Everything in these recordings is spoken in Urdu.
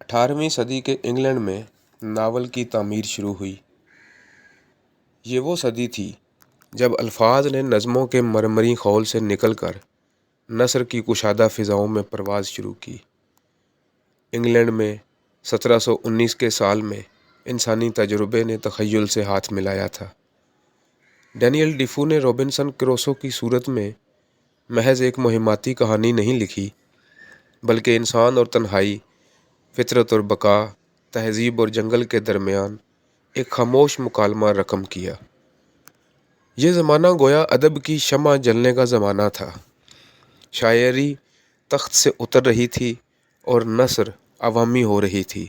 18ویں صدی کے انگلینڈ میں ناول کی تعمیر شروع ہوئی۔ یہ وہ صدی تھی جب الفاظ نے نظموں کے مرمری خول سے نکل کر نثر کی کشادہ فضاؤں میں پرواز شروع کی۔ انگلینڈ میں 1719 کے سال میں انسانی تجربے نے تخیل سے ہاتھ ملایا تھا۔ ڈینیل ڈیفو نے رابنسن کروسو کی صورت میں محض ایک مہماتی کہانی نہیں لکھی، بلکہ انسان اور تنہائی، فطرت اور بقا، تہذیب اور جنگل کے درمیان ایک خاموش مکالمہ رقم کیا۔ یہ زمانہ گویا ادب کی شمع جلنے کا زمانہ تھا۔ شاعری تخت سے اتر رہی تھی اور نثر عوامی ہو رہی تھی۔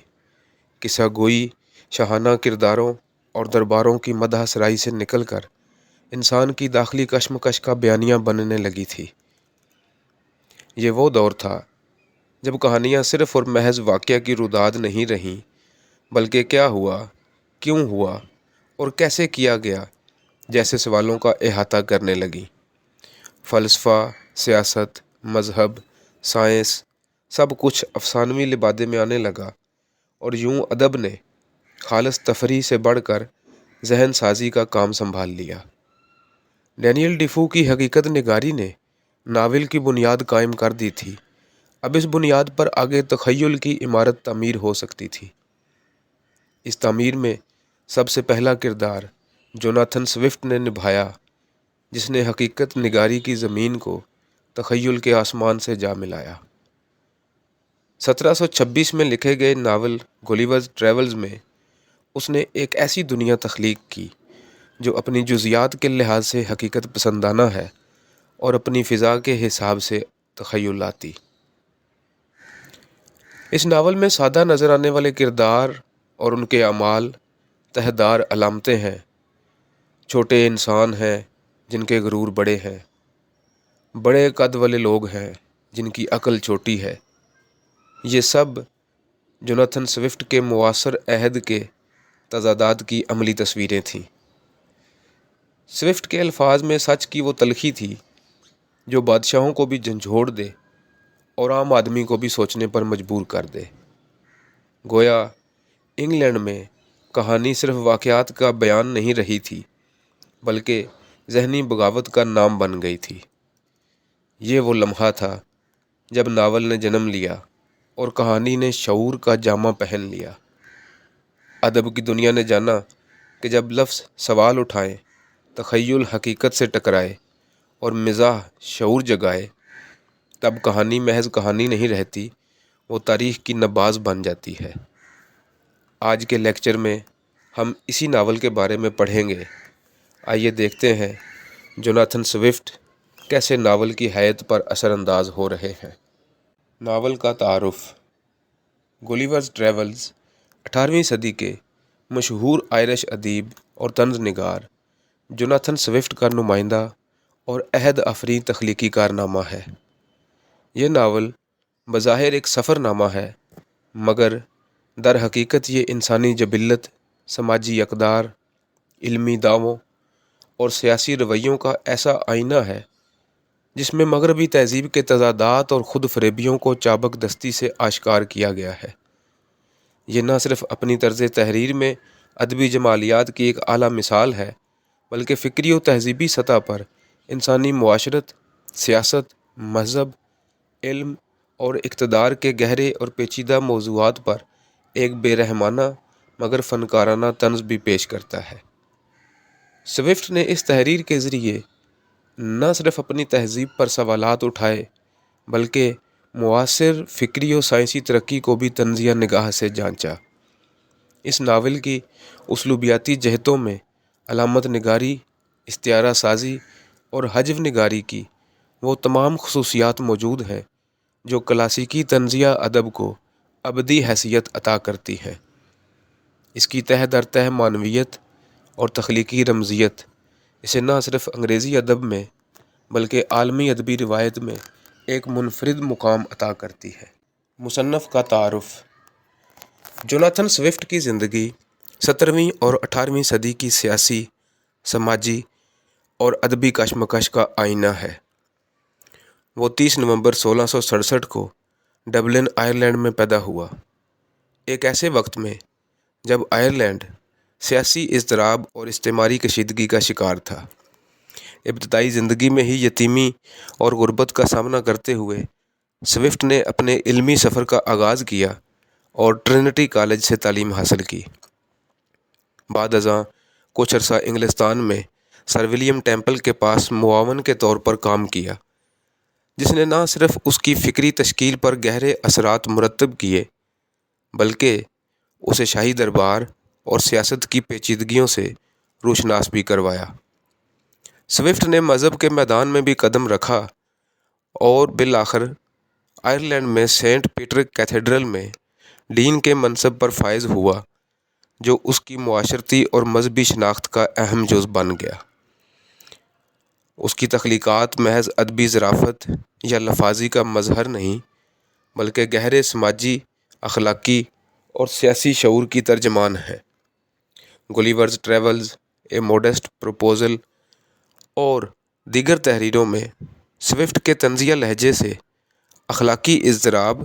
قصہ گوئی شاہانہ کرداروں اور درباروں کی مدح سرائی سے نکل کر انسان کی داخلی کشمکش کا بیانیہ بننے لگی تھی۔ یہ وہ دور تھا جب کہانیاں صرف اور محض واقعہ کی روداد نہیں رہیں، بلکہ کیا ہوا، کیوں ہوا اور کیسے کیا گیا جیسے سوالوں کا احاطہ کرنے لگیں۔ فلسفہ، سیاست، مذہب، سائنس، سب کچھ افسانوی لبادے میں آنے لگا، اور یوں ادب نے خالص تفریح سے بڑھ کر ذہن سازی کا کام سنبھال لیا۔ ڈینیل ڈیفو کی حقیقت نگاری نے ناول کی بنیاد قائم کر دی تھی۔ اب اس بنیاد پر آگے تخیل کی عمارت تعمیر ہو سکتی تھی۔ اس تعمیر میں سب سے پہلا کردار جوناتھن سوفٹ نے نبھایا، جس نے حقیقت نگاری کی زمین کو تخیل کے آسمان سے جا ملایا۔ 1726 میں لکھے گئے ناول گولیورز ٹریولز میں اس نے ایک ایسی دنیا تخلیق کی جو اپنی جزیات کے لحاظ سے حقیقت پسندانہ ہے اور اپنی فضا کے حساب سے تخیلاتی۔ اس ناول میں سادہ نظر آنے والے کردار اور ان کے اعمال تہدار علامتیں ہیں۔ چھوٹے انسان ہیں جن کے غرور بڑے ہیں، بڑے قد والے لوگ ہیں جن کی عقل چھوٹی ہے۔ یہ سب جوناتھن سوفٹ کے معاصر عہد کے تضادات کی عملی تصویریں تھیں۔ سوفٹ کے الفاظ میں سچ کی وہ تلخی تھی جو بادشاہوں کو بھی جھنجھوڑ دے اور عام آدمی کو بھی سوچنے پر مجبور کر دے۔ گویا انگلینڈ میں کہانی صرف واقعات کا بیان نہیں رہی تھی، بلکہ ذہنی بغاوت کا نام بن گئی تھی۔ یہ وہ لمحہ تھا جب ناول نے جنم لیا اور کہانی نے شعور کا جامہ پہن لیا۔ ادب کی دنیا نے جانا کہ جب لفظ سوال اٹھائیں، تخیل حقیقت سے ٹکرائے اور مزاح شعور جگائے، تب کہانی محض کہانی نہیں رہتی، وہ تاریخ کی نباض بن جاتی ہے۔ آج کے لیکچر میں ہم اسی ناول کے بارے میں پڑھیں گے۔ آئیے دیکھتے ہیں جوناتھن سوفٹ کیسے ناول کی حیت پر اثر انداز ہو رہے ہیں۔ ناول کا تعارف۔ گولیورز ٹریولز 18ویں صدی کے مشہور آئرش ادیب اور طنز نگار جوناتھن سوفٹ کا نمائندہ اور عہد آفریں تخلیقی کارنامہ ہے۔ یہ ناول بظاہر ایک سفر نامہ ہے، مگر در حقیقت یہ انسانی جبلت، سماجی اقدار، علمی دعووں اور سیاسی رویوں کا ایسا آئینہ ہے جس میں مغربی تہذیب کے تضادات اور خود فریبیوں کو چابک دستی سے آشکار کیا گیا ہے۔ یہ نہ صرف اپنی طرز تحریر میں ادبی جمالیات کی ایک اعلیٰ مثال ہے، بلکہ فکری و تہذیبی سطح پر انسانی معاشرت، سیاست، مذہب، علم اور اقتدار کے گہرے اور پیچیدہ موضوعات پر ایک بے رحمانہ مگر فنکارانہ طنز بھی پیش کرتا ہے۔ سوفٹ نے اس تحریر کے ذریعے نہ صرف اپنی تہذیب پر سوالات اٹھائے، بلکہ معاصر فکری و سائنسی ترقی کو بھی طنزیہ نگاہ سے جانچا۔ اس ناول کی اسلوبیاتی جہتوں میں علامت نگاری، استعارہ سازی اور حجو نگاری کی وہ تمام خصوصیات موجود ہیں جو کلاسیکی طنزیہ ادب کو ابدی حیثیت عطا کرتی ہیں۔ اس کی تہ در تہ معنویت اور تخلیقی رمزیت اسے نہ صرف انگریزی ادب میں بلکہ عالمی ادبی روایت میں ایک منفرد مقام عطا کرتی ہے۔ مصنف کا تعارف۔ جوناتھن سوفٹ کی زندگی 17ویں اور 18ویں صدی کی سیاسی، سماجی اور ادبی کشمکش کا آئینہ ہے۔ وہ 30 نومبر 1667 کو ڈبلن، آئرلینڈ میں پیدا ہوا۔ ایک ایسے وقت میں جب آئرلینڈ سیاسی اضطراب اور اجتماعی کشیدگی کا شکار تھا، ابتدائی زندگی میں ہی یتیمی اور غربت کا سامنا کرتے ہوئے سوفٹ نے اپنے علمی سفر کا آغاز کیا اور ٹرینٹی کالج سے تعلیم حاصل کی۔ بعد ازاں کچھ عرصہ انگلستان میں سر ولیم ٹیمپل کے پاس معاون کے طور پر کام کیا، جس نے نہ صرف اس کی فکری تشکیل پر گہرے اثرات مرتب کیے بلکہ اسے شاہی دربار اور سیاست کی پیچیدگیوں سے روشناس بھی کروایا۔ سوفٹ نے مذہب کے میدان میں بھی قدم رکھا اور بالآخر آئرلینڈ میں سینٹ پیٹر کیتھیڈرل میں ڈین کے منصب پر فائز ہوا، جو اس کی معاشرتی اور مذہبی شناخت کا اہم جز بن گیا۔ اس کی تخلیقات محض ادبی ظرافت یا لفاظی کا مظہر نہیں بلکہ گہرے سماجی، اخلاقی اور سیاسی شعور کی ترجمان ہیں۔ گلیورز ٹریولز، اے موڈسٹ پروپوزل اور دیگر تحریروں میں سوفٹ کے طنزیہ لہجے سے اخلاقی اضطراب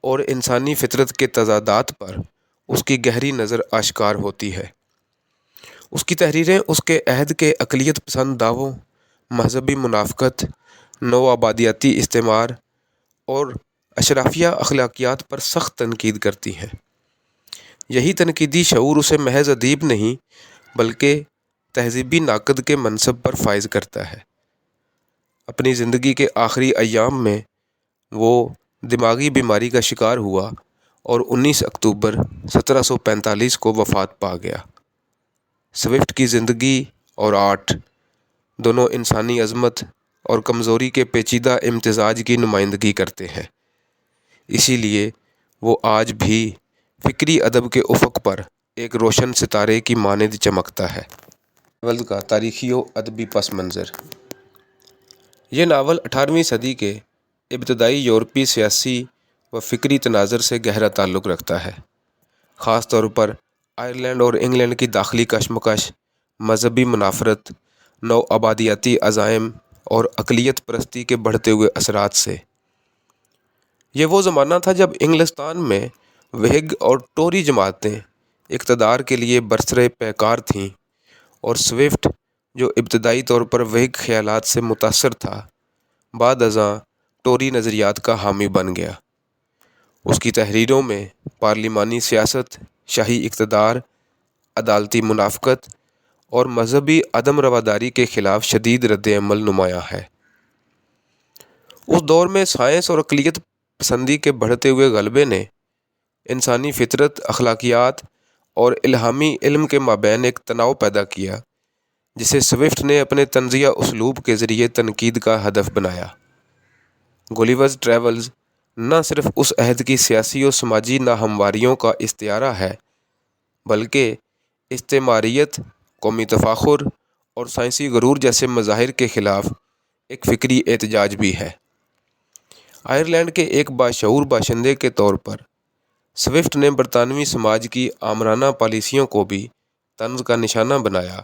اور انسانی فطرت کے تضادات پر اس کی گہری نظر آشکار ہوتی ہے۔ اس کی تحریریں اس کے عہد کے اقلیت پسند دعووں، مذہبی منافقت، نوآبادیاتی استعمار اور اشرافیہ اخلاقیات پر سخت تنقید کرتی ہیں۔ یہی تنقیدی شعور اسے محض ادیب نہیں بلکہ تہذیبی ناقد کے منصب پر فائز کرتا ہے۔ اپنی زندگی کے آخری ایام میں وہ دماغی بیماری کا شکار ہوا اور 19 اکتوبر 1745 کو وفات پا گیا۔ سوفٹ کی زندگی اور آرٹ دونوں انسانی عظمت اور کمزوری کے پیچیدہ امتزاج کی نمائندگی کرتے ہیں، اسی لیے وہ آج بھی فکری ادب کے افق پر ایک روشن ستارے کی مانند چمکتا ہے۔ ناول کا تاریخی و ادبی پس منظر۔ یہ ناول 18ویں صدی کے ابتدائی یورپی سیاسی و فکری تناظر سے گہرا تعلق رکھتا ہے، خاص طور پر آئرلینڈ اور انگلینڈ کی داخلی کشمکش، مذہبی منافرت، نوآبادیاتی عزائم اور اقلیت پرستی کے بڑھتے ہوئے اثرات سے۔ یہ وہ زمانہ تھا جب انگلستان میں وہگ اور ٹوری جماعتیں اقتدار کے لیے برسرِ پیکار تھیں اور سوفٹ، جو ابتدائی طور پر وہگ خیالات سے متاثر تھا، بعد ازاں ٹوری نظریات کا حامی بن گیا۔ اس کی تحریروں میں پارلیمانی سیاست، شاہی اقتدار، عدالتی منافقت اور مذہبی عدم رواداری کے خلاف شدید رد عمل نمایاں ہے۔ اس دور میں سائنس اور اقلیت پسندی کے بڑھتے ہوئے غلبے نے انسانی فطرت، اخلاقیات اور الہامی علم کے مابین ایک تناؤ پیدا کیا، جسے سوفٹ نے اپنے طنزیہ اسلوب کے ذریعے تنقید کا ہدف بنایا۔ گلیورز ٹریولز نہ صرف اس عہد کی سیاسی و سماجی ناہمواریوں کا استعارہ ہے بلکہ استعماریت، قومی تفاخر اور سائنسی غرور جیسے مظاہر کے خلاف ایک فکری احتجاج بھی ہے۔ آئرلینڈ کے ایک باشعور باشندے کے طور پر سوفٹ نے برطانوی سماج کی آمرانہ پالیسیوں کو بھی طنز کا نشانہ بنایا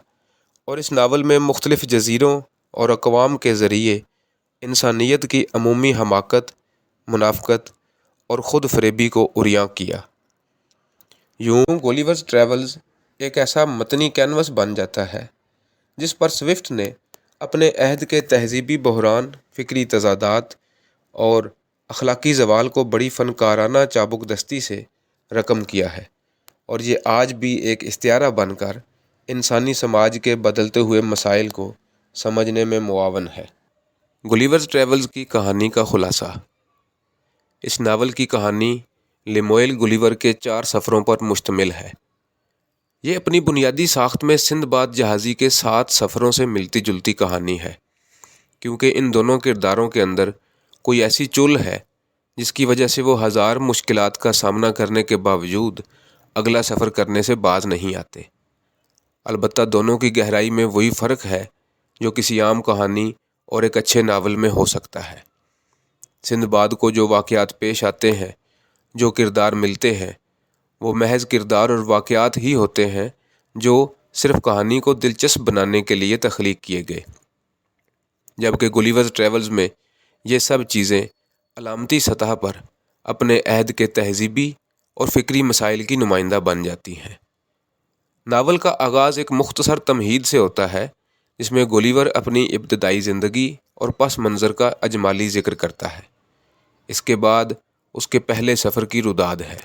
اور اس ناول میں مختلف جزیروں اور اقوام کے ذریعے انسانیت کی عمومی حماقت، منافقت اور خود فریبی کو عریاں کیا۔ یوں گلیورز ٹریولز ایک ایسا متنی کینوس بن جاتا ہے جس پر سوفٹ نے اپنے عہد کے تہذیبی بحران، فکری تضادات اور اخلاقی زوال کو بڑی فنکارانہ چابک دستی سے رقم کیا ہے، اور یہ آج بھی ایک استعارہ بن کر انسانی سماج کے بدلتے ہوئے مسائل کو سمجھنے میں معاون ہے۔ گلیورز ٹریولز کی کہانی کا خلاصہ۔ اس ناول کی کہانی لیموئل گلیور کے 4 سفروں پر مشتمل ہے۔ یہ اپنی بنیادی ساخت میں سندباد جہازی کے 7 سفروں سے ملتی جلتی کہانی ہے، کیونکہ ان دونوں کرداروں کے اندر کوئی ایسی چل ہے جس کی وجہ سے وہ ہزار مشکلات کا سامنا کرنے کے باوجود اگلا سفر کرنے سے باز نہیں آتے۔ البتہ دونوں کی گہرائی میں وہی فرق ہے جو کسی عام کہانی اور ایک اچھے ناول میں ہو سکتا ہے۔ سندباد کو جو واقعات پیش آتے ہیں، جو کردار ملتے ہیں، وہ محض کردار اور واقعات ہی ہوتے ہیں جو صرف کہانی کو دلچسپ بنانے کے لیے تخلیق کیے گئے، جبکہ گلیورز ٹریولز میں یہ سب چیزیں علامتی سطح پر اپنے عہد کے تہذیبی اور فکری مسائل کی نمائندہ بن جاتی ہیں۔ ناول کا آغاز ایک مختصر تمہید سے ہوتا ہے جس میں گولیور اپنی ابتدائی زندگی اور پس منظر کا اجمالی ذکر کرتا ہے۔ اس کے بعد اس کے پہلے سفر کی روداد ہے۔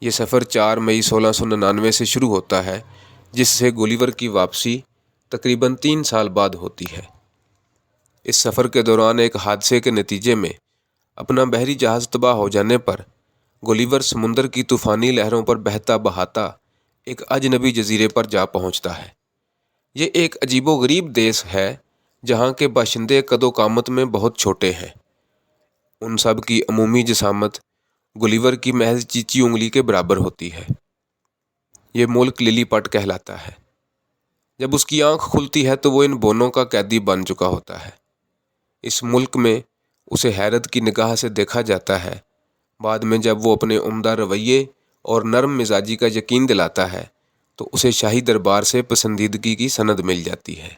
یہ سفر 4 مئی 1699 سے شروع ہوتا ہے جس سے گولیور کی واپسی تقریباً 3 سال بعد ہوتی ہے۔ اس سفر کے دوران ایک حادثے کے نتیجے میں اپنا بحری جہاز تباہ ہو جانے پر گولیور سمندر کی طوفانی لہروں پر بہتا بہاتا ایک اجنبی جزیرے پر جا پہنچتا ہے۔ یہ ایک عجیب و غریب دیس ہے جہاں کے باشندے قد و قامت میں بہت چھوٹے ہیں۔ ان سب کی عمومی جسامت گولیور کی محض چیچی انگلی کے برابر ہوتی ہے۔ یہ ملک للی پٹ کہلاتا ہے۔ جب اس کی آنکھ کھلتی ہے تو وہ ان بونوں کا قیدی بن چکا ہوتا ہے۔ اس ملک میں اسے حیرت کی نگاہ سے دیکھا جاتا ہے۔ بعد میں جب وہ اپنے عمدہ رویے اور نرم مزاجی کا یقین دلاتا ہے تو اسے شاہی دربار سے پسندیدگی کی سند مل جاتی ہے۔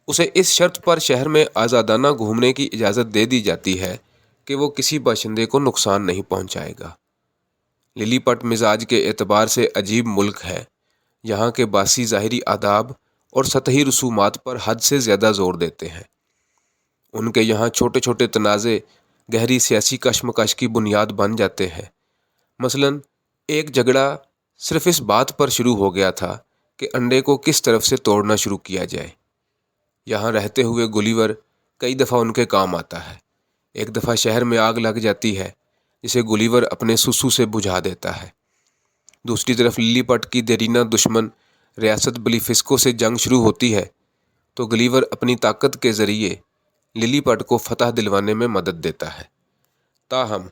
اسے اس شرط پر شہر میں آزادانہ گھومنے کی اجازت دے دی جاتی ہے کہ وہ کسی باشندے کو نقصان نہیں پہنچائے گا۔ للی پٹ مزاج کے اعتبار سے عجیب ملک ہے۔ یہاں کے باسی ظاہری آداب اور سطحی رسومات پر حد سے زیادہ زور دیتے ہیں۔ ان کے یہاں چھوٹے چھوٹے تنازع گہری سیاسی کشمکش کی بنیاد بن جاتے ہیں۔ مثلاً ایک جھگڑا صرف اس بات پر شروع ہو گیا تھا کہ انڈے کو کس طرف سے توڑنا شروع کیا جائے۔ یہاں رہتے ہوئے گولیور کئی دفعہ ان کے کام آتا ہے۔ ایک دفعہ شہر میں آگ لگ جاتی ہے جسے گولیور اپنے سسو سے بجھا دیتا ہے۔ دوسری طرف للی پٹ کی دیرینہ دشمن ریاست بلیفسکو سے جنگ شروع ہوتی ہے تو گولیور اپنی طاقت کے ذریعے للی پٹ کو فتح دلوانے میں مدد دیتا ہے۔ تاہم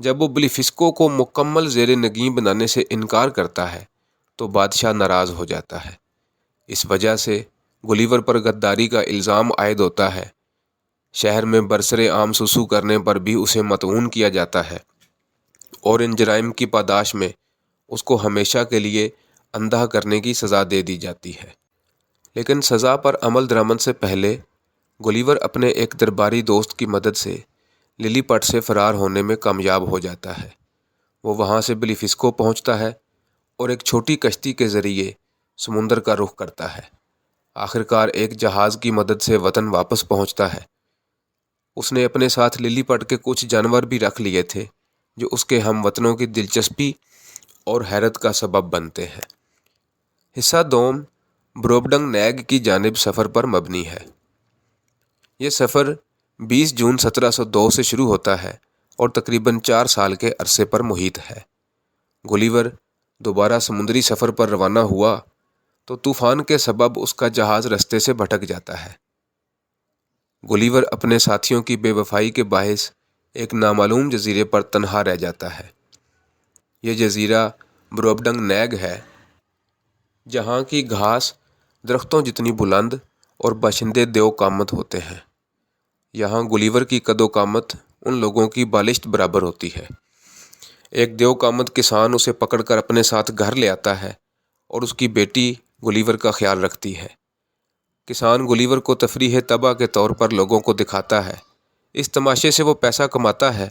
جب وہ بلیفسکو کو مکمل زیر نگین بنانے سے انکار کرتا ہے تو بادشاہ ناراض ہو جاتا ہے۔ اس وجہ سے گولیور پر غداری کا الزام عائد ہوتا ہے۔ شہر میں برسر عام سسو کرنے پر بھی اسے مطعون کیا جاتا ہے اور ان جرائم کی پاداش میں اس کو ہمیشہ کے لیے اندھا کرنے کی سزا دے دی جاتی ہے۔ لیکن سزا پر عمل درآمد سے پہلے گولیور اپنے ایک درباری دوست کی مدد سے للی پٹ سے فرار ہونے میں کامیاب ہو جاتا ہے۔ وہ وہاں سے بلیفسکو پہنچتا ہے اور ایک چھوٹی کشتی کے ذریعے سمندر کا رخ کرتا ہے۔ آخرکار ایک جہاز کی مدد سے وطن واپس پہنچتا ہے۔ اس نے اپنے ساتھ للی پٹ کے کچھ جانور بھی رکھ لیے تھے جو اس کے ہم وطنوں کی دلچسپی اور حیرت کا سبب بنتے ہیں۔ حصہ دوم بروبڈنگ نیگ کی جانب سفر پر مبنی ہے۔ یہ سفر 20 جون 1702 سے شروع ہوتا ہے اور تقریباً 4 سال کے عرصے پر محیط ہے۔ گولیور دوبارہ سمندری سفر پر روانہ ہوا تو طوفان کے سبب اس کا جہاز رستے سے بھٹک جاتا ہے۔ گولیور اپنے ساتھیوں کی بے وفائی کے باعث ایک نامعلوم جزیرے پر تنہا رہ جاتا ہے۔ یہ جزیرہ بروبڈنگ نیگ ہے جہاں کی گھاس درختوں جتنی بلند اور باشندے دیو قامت ہوتے ہیں۔ یہاں گولیور کی قد و قامت ان لوگوں کی بالشت برابر ہوتی ہے۔ ایک دیو قامت کسان اسے پکڑ کر اپنے ساتھ گھر لے آتا ہے اور اس کی بیٹی گولیور کا خیال رکھتی ہے۔ کسان گولیور کو تفریح طبع کے طور پر لوگوں کو دکھاتا ہے۔ اس تماشے سے وہ پیسہ کماتا ہے،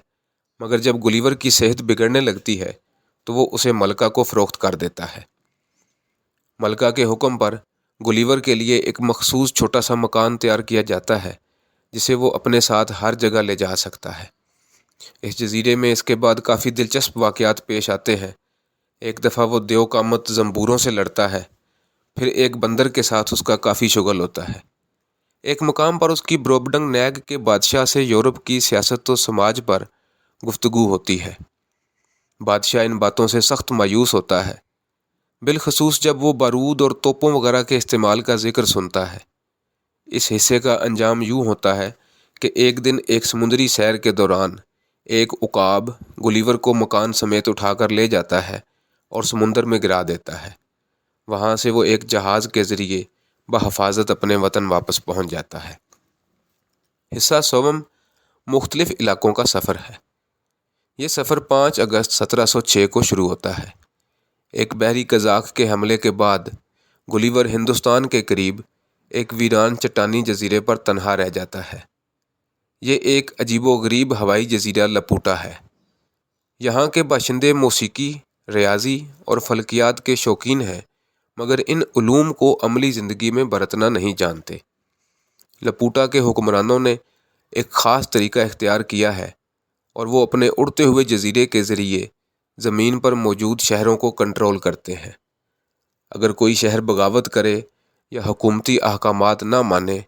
مگر جب گولیور کی صحت بگڑنے لگتی ہے تو وہ اسے ملکہ کو فروخت کر دیتا ہے۔ ملکہ کے حکم پر گولیور کے لیے ایک مخصوص چھوٹا سا مکان تیار کیا جاتا ہے جسے وہ اپنے ساتھ ہر جگہ لے جا سکتا ہے۔ اس جزیرے میں اس کے بعد کافی دلچسپ واقعات پیش آتے ہیں۔ ایک دفعہ وہ دیو قامت زنبوروں سے لڑتا ہے، پھر ایک بندر کے ساتھ اس کا کافی شغل ہوتا ہے۔ ایک مقام پر اس کی بروبڈنگ نیگ کے بادشاہ سے یورپ کی سیاست و سماج پر گفتگو ہوتی ہے۔ بادشاہ ان باتوں سے سخت مایوس ہوتا ہے، بالخصوص جب وہ بارود اور توپوں وغیرہ کے استعمال کا ذکر سنتا ہے۔ اس حصے کا انجام یوں ہوتا ہے کہ ایک دن ایک سمندری سیر کے دوران ایک عقاب گولیور کو مکان سمیت اٹھا کر لے جاتا ہے اور سمندر میں گرا دیتا ہے۔ وہاں سے وہ ایک جہاز کے ذریعے بحفاظت اپنے وطن واپس پہنچ جاتا ہے۔ حصہ سوم مختلف علاقوں کا سفر ہے۔ یہ سفر 5 اگست 1706 کو شروع ہوتا ہے۔ ایک بحری قزاق کے حملے کے بعد گولیور ہندوستان کے قریب ایک ویران چٹانی جزیرے پر تنہا رہ جاتا ہے۔ یہ ایک عجیب و غریب ہوائی جزیرہ لپوٹا ہے۔ یہاں کے باشندے موسیقی، ریاضی اور فلکیات کے شوقین ہیں، مگر ان علوم کو عملی زندگی میں برتنا نہیں جانتے۔ لپوٹا کے حکمرانوں نے ایک خاص طریقہ اختیار کیا ہے اور وہ اپنے اڑتے ہوئے جزیرے کے ذریعے زمین پر موجود شہروں کو کنٹرول کرتے ہیں۔ اگر کوئی شہر بغاوت کرے یا حکومتی احکامات نہ مانے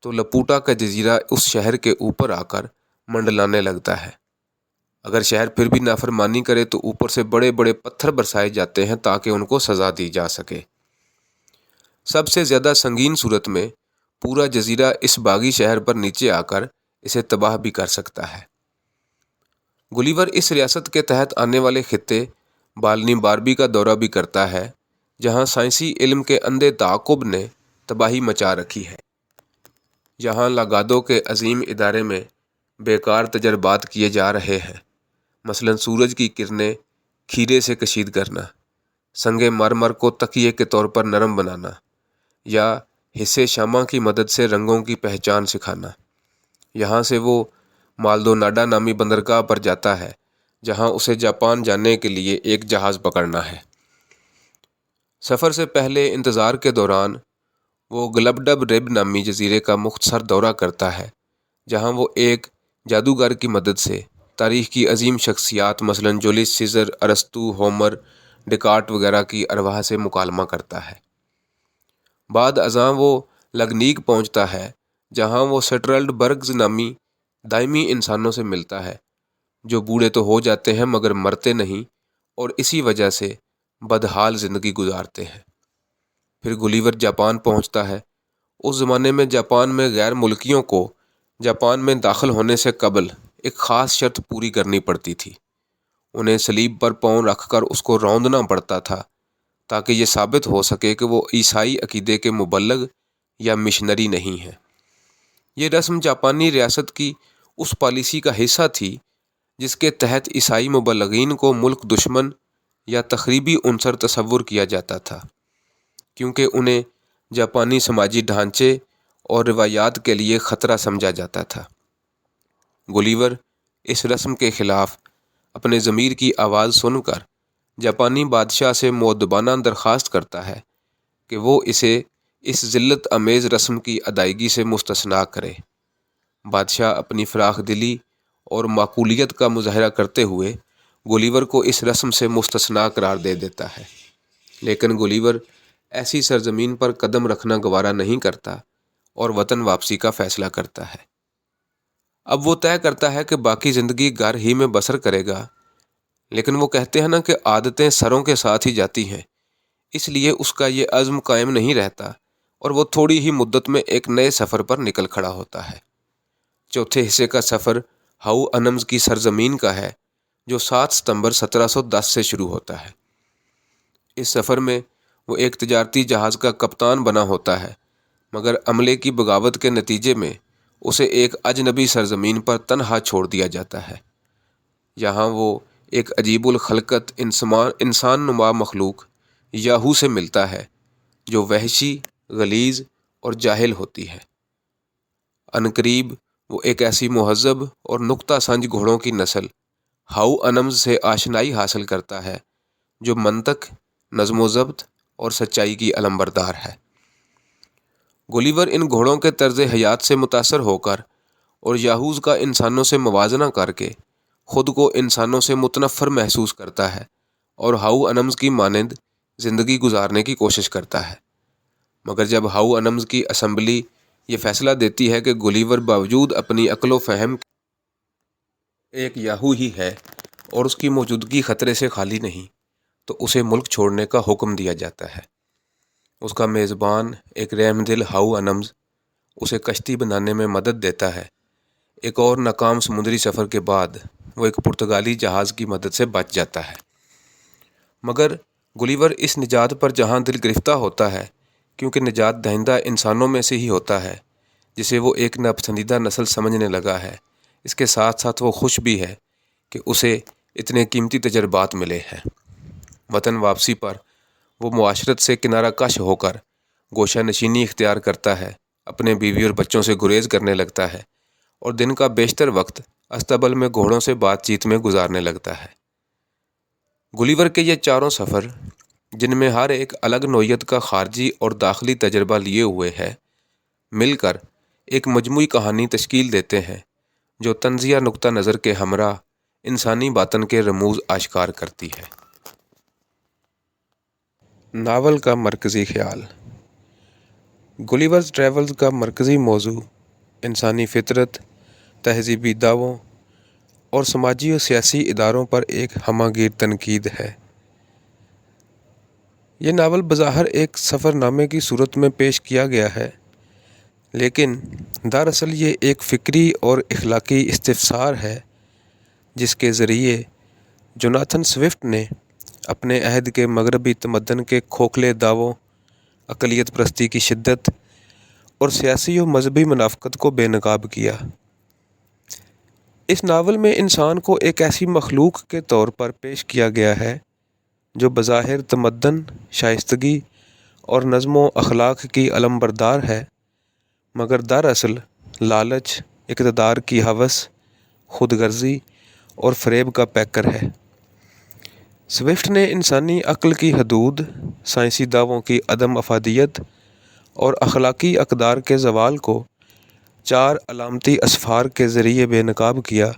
تو لپوٹا کا جزیرہ اس شہر کے اوپر آ کر منڈلانے لگتا ہے۔ اگر شہر پھر بھی نافرمانی کرے تو اوپر سے بڑے بڑے پتھر برسائے جاتے ہیں تاکہ ان کو سزا دی جا سکے۔ سب سے زیادہ سنگین صورت میں پورا جزیرہ اس باغی شہر پر نیچے آ کر اسے تباہ بھی کر سکتا ہے۔ گلیور اس ریاست کے تحت آنے والے خطے بالنی باربی کا دورہ بھی کرتا ہے، جہاں سائنسی علم کے اندھے تعاقب نے تباہی مچا رکھی ہے۔ یہاں لاگادو کے عظیم ادارے میں بیکار تجربات کیے جا رہے ہیں، مثلاً سورج کی کرنیں کھیرے سے کشید کرنا، سنگ مرمر کو تکیے کے طور پر نرم بنانا، یا حصے شامہ کی مدد سے رنگوں کی پہچان سکھانا۔ یہاں سے وہ مالدوناڈا نامی بندرگاہ پر جاتا ہے، جہاں اسے جاپان جانے کے لیے ایک جہاز پکڑنا ہے۔ سفر سے پہلے انتظار کے دوران وہ گلبڈب ریب نامی جزیرے کا مختصر دورہ کرتا ہے، جہاں وہ ایک جادوگر کی مدد سے تاریخ کی عظیم شخصیات مثلاً جولیس سیزر، ارسطو، ہومر، ڈیکارٹ وغیرہ کی ارواح سے مکالمہ کرتا ہے۔ بعد ازاں وہ لگنیگ پہنچتا ہے، جہاں وہ سٹرلڈ برگز نامی دائمی انسانوں سے ملتا ہے، جو بوڑھے تو ہو جاتے ہیں مگر مرتے نہیں اور اسی وجہ سے بدحال زندگی گزارتے ہیں۔ پھر گلیور جاپان پہنچتا ہے۔ اس زمانے میں جاپان میں غیر ملکیوں کو جاپان میں داخل ہونے سے قبل ایک خاص شرط پوری کرنی پڑتی تھی۔ انہیں صلیب پر پاؤں رکھ کر اس کو روندنا پڑتا تھا تاکہ یہ ثابت ہو سکے کہ وہ عیسائی عقیدے کے مبلغ یا مشنری نہیں ہیں۔ یہ رسم جاپانی ریاست کی اس پالیسی کا حصہ تھی جس کے تحت عیسائی مبلغین کو ملک دشمن یا تخریبی عنصر تصور کیا جاتا تھا، کیونکہ انہیں جاپانی سماجی ڈھانچے اور روایات کے لیے خطرہ سمجھا جاتا تھا۔ گلیور اس رسم کے خلاف اپنے ضمیر کی آواز سن کر جاپانی بادشاہ سے مؤدبانہ درخواست کرتا ہے کہ وہ اسے اس ذلت امیز رسم کی ادائیگی سے مستثنیٰ کرے۔ بادشاہ اپنی فراخ دلی اور معقولیت کا مظاہرہ کرتے ہوئے گلیور کو اس رسم سے مستثنیٰ قرار دے دیتا ہے، لیکن گلیور ایسی سرزمین پر قدم رکھنا گوارا نہیں کرتا اور وطن واپسی کا فیصلہ کرتا ہے۔ اب وہ طے کرتا ہے کہ باقی زندگی گھر ہی میں بسر کرے گا، لیکن وہ کہتے ہیں نا کہ عادتیں سروں کے ساتھ ہی جاتی ہیں، اس لیے اس کا یہ عزم قائم نہیں رہتا اور وہ تھوڑی ہی مدت میں ایک نئے سفر پر نکل کھڑا ہوتا ہے۔ چوتھے حصے کا سفر ہاؤ انمز کی سرزمین کا ہے، جو 7 ستمبر 1710 سے شروع ہوتا ہے۔ اس سفر میں وہ ایک تجارتی جہاز کا کپتان بنا ہوتا ہے، مگر عملے کی بغاوت کے نتیجے میں اسے ایک اجنبی سرزمین پر تنہا چھوڑ دیا جاتا ہے۔ یہاں وہ ایک عجیب الخلقت انسان نما مخلوق یاہو سے ملتا ہے، جو وحشی، غلیظ اور جاہل ہوتی ہے۔ عنقریب وہ ایک ایسی مہذب اور نکتہ سنج گھوڑوں کی نسل ہاؤ انمز سے آشنائی حاصل کرتا ہے، جو منطق، نظم و ضبط اور سچائی کی علمبردار ہے۔ گلیور ان گھوڑوں کے طرز حیات سے متاثر ہو کر اور یاہوز کا انسانوں سے موازنہ کر کے خود کو انسانوں سے متنفر محسوس کرتا ہے اور ہاؤ انمز کی مانند زندگی گزارنے کی کوشش کرتا ہے۔ مگر جب ہاؤ انمز کی اسمبلی یہ فیصلہ دیتی ہے کہ گلیور باوجود اپنی عقل و فہم ایک یاہو ہی ہے اور اس کی موجودگی خطرے سے خالی نہیں، تو اسے ملک چھوڑنے کا حکم دیا جاتا ہے۔ اس کا میزبان ایک رحم دل ہاؤ انمز اسے کشتی بنانے میں مدد دیتا ہے۔ ایک اور ناکام سمندری سفر کے بعد وہ ایک پرتگالی جہاز کی مدد سے بچ جاتا ہے، مگر گلیور اس نجات پر جہاں دل گرفتہ ہوتا ہے، کیونکہ نجات دہندہ انسانوں میں سے ہی ہوتا ہے جسے وہ ایک ناپسندیدہ نسل سمجھنے لگا ہے۔ اس کے ساتھ ساتھ وہ خوش بھی ہے کہ اسے اتنے قیمتی تجربات ملے ہیں۔ وطن واپسی پر وہ معاشرت سے کنارہ کش ہو کر گوشہ نشینی اختیار کرتا ہے، اپنے بیوی اور بچوں سے گریز کرنے لگتا ہے اور دن کا بیشتر وقت استبل میں گھوڑوں سے بات چیت میں گزارنے لگتا ہے۔ گلیور کے یہ چاروں سفر، جن میں ہر ایک الگ نوعیت کا خارجی اور داخلی تجربہ لیے ہوئے ہے، مل کر ایک مجموعی کہانی تشکیل دیتے ہیں جو طنزیہ نقطہ نظر کے ہمراہ انسانی باطن کے رموز آشکار کرتی ہے۔ ناول کا مرکزی خیال۔ گلیورز ٹریولز کا مرکزی موضوع انسانی فطرت، تہذیبی دعووں اور سماجی و سیاسی اداروں پر ایک ہمہ گیر تنقید ہے۔ یہ ناول بظاہر ایک سفر نامے کی صورت میں پیش کیا گیا ہے، لیکن دراصل یہ ایک فکری اور اخلاقی استفسار ہے جس کے ذریعے جوناتھن سوفٹ نے اپنے عہد کے مغربی تمدن کے کھوکھلے دعووں، اقلیت پرستی کی شدت اور سیاسی و مذہبی منافقت کو بے نقاب کیا۔ اس ناول میں انسان کو ایک ایسی مخلوق کے طور پر پیش کیا گیا ہے جو بظاہر تمدن، شائستگی اور نظم و اخلاق کی علمبردار ہے، مگر دراصل لالچ، اقتدار کی ہوس، خود غرضی اور فریب کا پیکر ہے۔ سوفٹ نے انسانی عقل کی حدود، سائنسی دعووں کی عدم افادیت اور اخلاقی اقدار کے زوال کو 4 علامتی اسفار کے ذریعے بے نقاب کیا،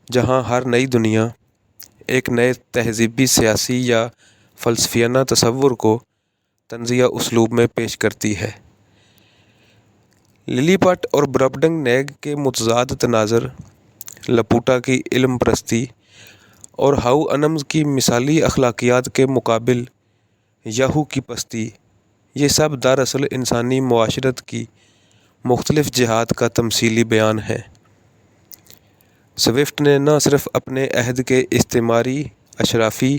جہاں ہر نئی دنیا ایک نئے تہذیبی، سیاسی یا فلسفیانہ تصور کو طنزیہ اسلوب میں پیش کرتی ہے۔ للی پٹ اور برپڈنگ نیگ کے متضاد تناظر، لپوٹا کی علم پرستی اور ہاؤ انمز کی مثالی اخلاقیات کے مقابل یاہو کی پستی، یہ سب دراصل انسانی معاشرت کی مختلف جہات کا تمثیلی بیان ہے۔ سوفٹ نے نہ صرف اپنے عہد کے استعماری، اشرافی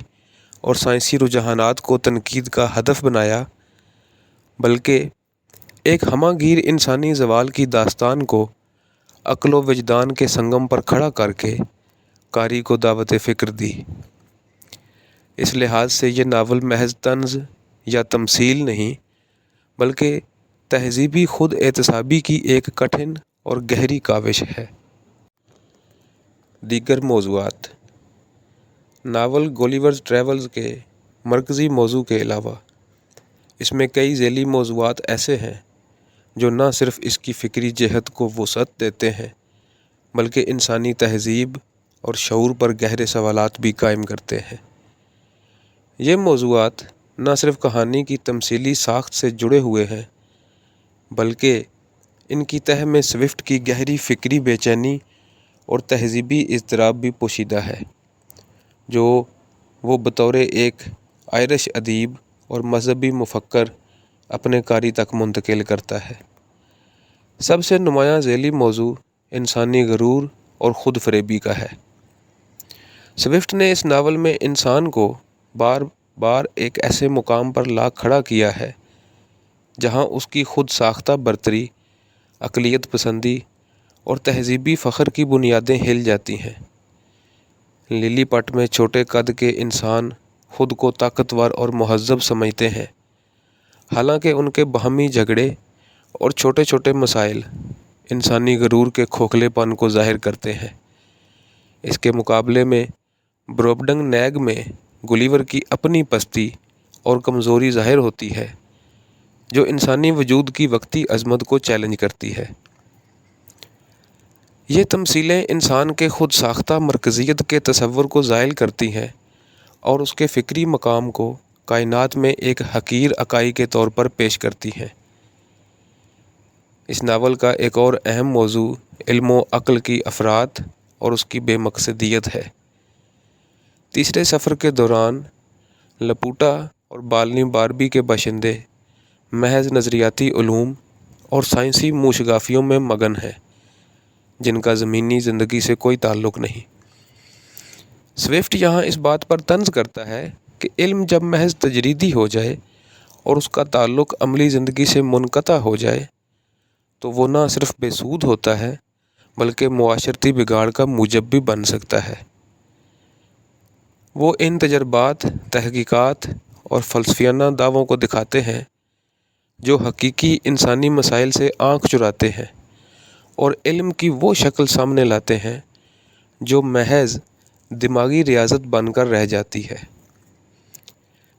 اور سائنسی رجحانات کو تنقید کا ہدف بنایا، بلکہ ایک ہمہ گیر انسانی زوال کی داستان کو عقل و وجدان کے سنگم پر کھڑا کر کے قاری کو دعوت فکر دی۔ اس لحاظ سے یہ ناول محض طنز یا تمثیل نہیں، بلکہ تہذیبی خود اعتصابی کی ایک کٹھن اور گہری کاوش ہے۔ دیگر موضوعات۔ ناول گلیورز ٹریولز کے مرکزی موضوع کے علاوہ اس میں کئی ذیلی موضوعات ایسے ہیں جو نہ صرف اس کی فکری جہت کو وسعت دیتے ہیں، بلکہ انسانی تہذیب اور شعور پر گہرے سوالات بھی قائم کرتے ہیں۔ یہ موضوعات نہ صرف کہانی کی تمثیلی ساخت سے جڑے ہوئے ہیں، بلکہ ان کی تہہ میں سوفٹ کی گہری فکری بے چینی اور تہذیبی اضطراب بھی پوشیدہ ہے، جو وہ بطور ایک آئرش ادیب اور مذہبی مفکر اپنے قاری تک منتقل کرتا ہے۔ سب سے نمایاں ذیلی موضوع انسانی غرور اور خود فریبی کا ہے۔ سوفٹ نے اس ناول میں انسان کو بار بار ایک ایسے مقام پر لا کھڑا کیا ہے جہاں اس کی خود ساختہ برتری، اقلیت پسندی اور تہذیبی فخر کی بنیادیں ہل جاتی ہیں۔ للی پٹ میں چھوٹے قد کے انسان خود کو طاقتور اور مہذب سمجھتے ہیں، حالانکہ ان کے باہمی جھگڑے اور چھوٹے چھوٹے مسائل انسانی غرور کے کھوکھلے پن کو ظاہر کرتے ہیں۔ اس کے مقابلے میں برپڈنگ نیگ میں گلیور کی اپنی پستی اور کمزوری ظاہر ہوتی ہے، جو انسانی وجود کی وقتی عظمت کو چیلنج کرتی ہے۔ یہ تمثیلیں انسان کے خود ساختہ مرکزیت کے تصور کو زائل کرتی ہیں اور اس کے فکری مقام کو کائنات میں ایک حقیر اکائی کے طور پر پیش کرتی ہیں۔ اس ناول کا ایک اور اہم موضوع علم و عقل کی افراط اور اس کی بے مقصدیت ہے۔ تیسرے سفر کے دوران لپوٹا اور بالنی باربی کے باشندے محض نظریاتی علوم اور سائنسی موشگافیوں میں مگن ہیں، جن کا زمینی زندگی سے کوئی تعلق نہیں۔ سوفٹ یہاں اس بات پر طنز کرتا ہے کہ علم جب محض تجریدی ہو جائے اور اس کا تعلق عملی زندگی سے منقطع ہو جائے تو وہ نہ صرف بے سود ہوتا ہے بلکہ معاشرتی بگاڑ کا موجب بھی بن سکتا ہے۔ وہ ان تجربات، تحقیقات اور فلسفیانہ دعووں کو دکھاتے ہیں جو حقیقی انسانی مسائل سے آنکھ چراتے ہیں اور علم کی وہ شکل سامنے لاتے ہیں جو محض دماغی ریاضت بن کر رہ جاتی ہے۔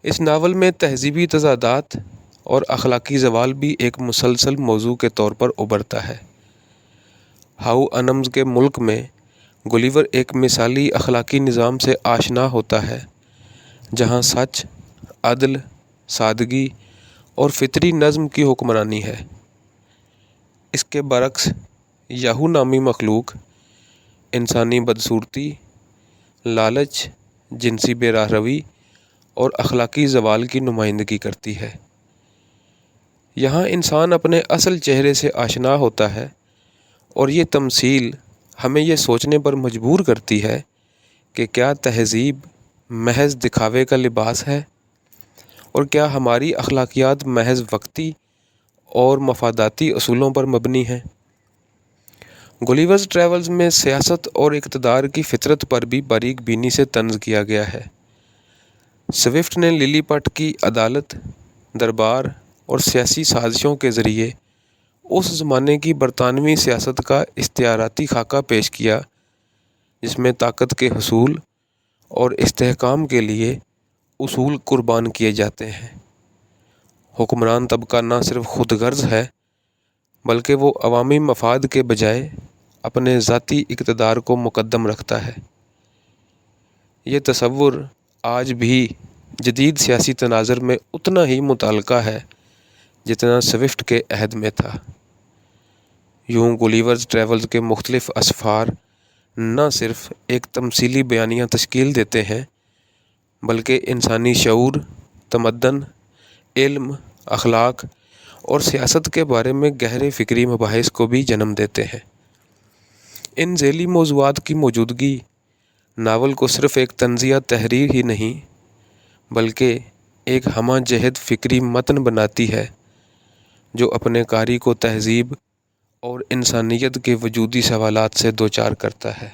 اس ناول میں تہذیبی تضادات اور اخلاقی زوال بھی ایک مسلسل موضوع کے طور پر ابھرتا ہے۔ ہاؤ انمز کے ملک میں گلیور ایک مثالی اخلاقی نظام سے آشنا ہوتا ہے جہاں سچ، عدل، سادگی اور فطری نظم کی حکمرانی ہے۔ اس کے برعکس یاہو نامی مخلوق انسانی بدصورتی، لالچ، جنسی بے راہ روی اور اخلاقی زوال کی نمائندگی کرتی ہے۔ یہاں انسان اپنے اصل چہرے سے آشنا ہوتا ہے اور یہ تمثیل ہمیں یہ سوچنے پر مجبور کرتی ہے کہ کیا تہذیب محض دکھاوے کا لباس ہے اور کیا ہماری اخلاقیات محض وقتی اور مفاداتی اصولوں پر مبنی ہیں۔ گلیورز ٹریولز میں سیاست اور اقتدار کی فطرت پر بھی باریک بینی سے طنز کیا گیا ہے۔ سوفٹ نے للی پٹ کی عدالت، دربار اور سیاسی سازشوں کے ذریعے اس زمانے کی برطانوی سیاست کا استعاراتی خاکہ پیش کیا جس میں طاقت کے حصول اور استحکام کے لیے اصول قربان کیے جاتے ہیں۔ حکمران طبقہ نہ صرف خود غرض ہے بلکہ وہ عوامی مفاد کے بجائے اپنے ذاتی اقتدار کو مقدم رکھتا ہے۔ یہ تصور آج بھی جدید سیاسی تناظر میں اتنا ہی متعلقہ ہے جتنا سوفٹ کے عہد میں تھا۔ یوں گلیورز ٹریولز کے مختلف اسفار نہ صرف ایک تمثیلی بیانیہ تشکیل دیتے ہیں بلکہ انسانی شعور، تمدن، علم، اخلاق اور سیاست کے بارے میں گہرے فکری مباحث کو بھی جنم دیتے ہیں۔ ان ذیلی موضوعات کی موجودگی ناول کو صرف ایک طنزیہ تحریر ہی نہیں بلکہ ایک ہمہ جہت فکری متن بناتی ہے جو اپنے قاری کو تہذیب اور انسانیت کے وجودی سوالات سے دوچار کرتا ہے۔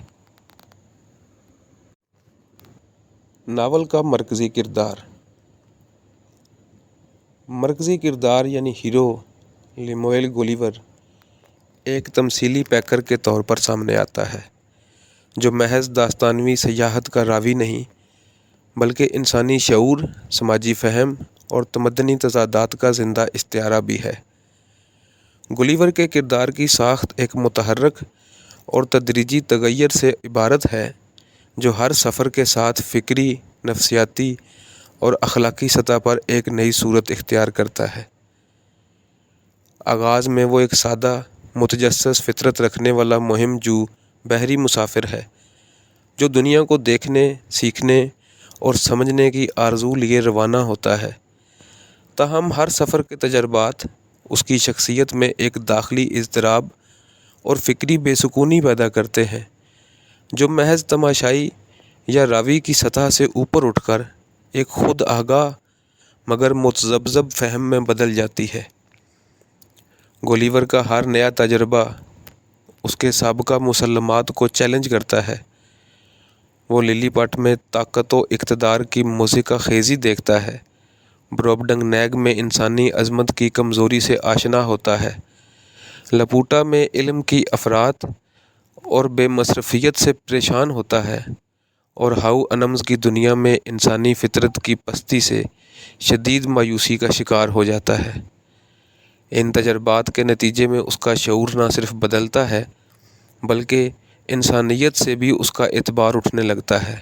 ناول کا مرکزی کردار۔ مرکزی کردار یعنی ہیرو لیموئل گلیور ایک تمثیلی پیکر کے طور پر سامنے آتا ہے جو محض داستانوی سیاحت کا راوی نہیں بلکہ انسانی شعور، سماجی فہم اور تمدنی تضادات کا زندہ استعارہ بھی ہے۔ گلیور کے کردار کی ساخت ایک متحرک اور تدریجی تغیر سے عبارت ہے جو ہر سفر کے ساتھ فکری، نفسیاتی اور اخلاقی سطح پر ایک نئی صورت اختیار کرتا ہے۔ آغاز میں وہ ایک سادہ، متجسس فطرت رکھنے والا مہم جو بحری مسافر ہے جو دنیا کو دیکھنے، سیکھنے اور سمجھنے کی آرزو لیے روانہ ہوتا ہے۔ تاہم ہر سفر کے تجربات اس کی شخصیت میں ایک داخلی اضطراب اور فکری بے سکونی پیدا کرتے ہیں جو محض تماشائی یا راوی کی سطح سے اوپر اٹھ کر ایک خود آگاہ مگر متذبذب فہم میں بدل جاتی ہے۔ گلیور کا ہر نیا تجربہ اس کے سابقہ مسلمات کو چیلنج کرتا ہے۔ وہ للی پٹ میں طاقت و اقتدار کی موسیقہ خیزی دیکھتا ہے، بروبڈنگ نیگ میں انسانی عظمت کی کمزوری سے آشنا ہوتا ہے، لپوٹا میں علم کی افراط اور بے مصرفیت سے پریشان ہوتا ہے اور ہاؤ انمز کی دنیا میں انسانی فطرت کی پستی سے شدید مایوسی کا شکار ہو جاتا ہے۔ ان تجربات کے نتیجے میں اس کا شعور نہ صرف بدلتا ہے بلکہ انسانیت سے بھی اس کا اعتبار اٹھنے لگتا ہے،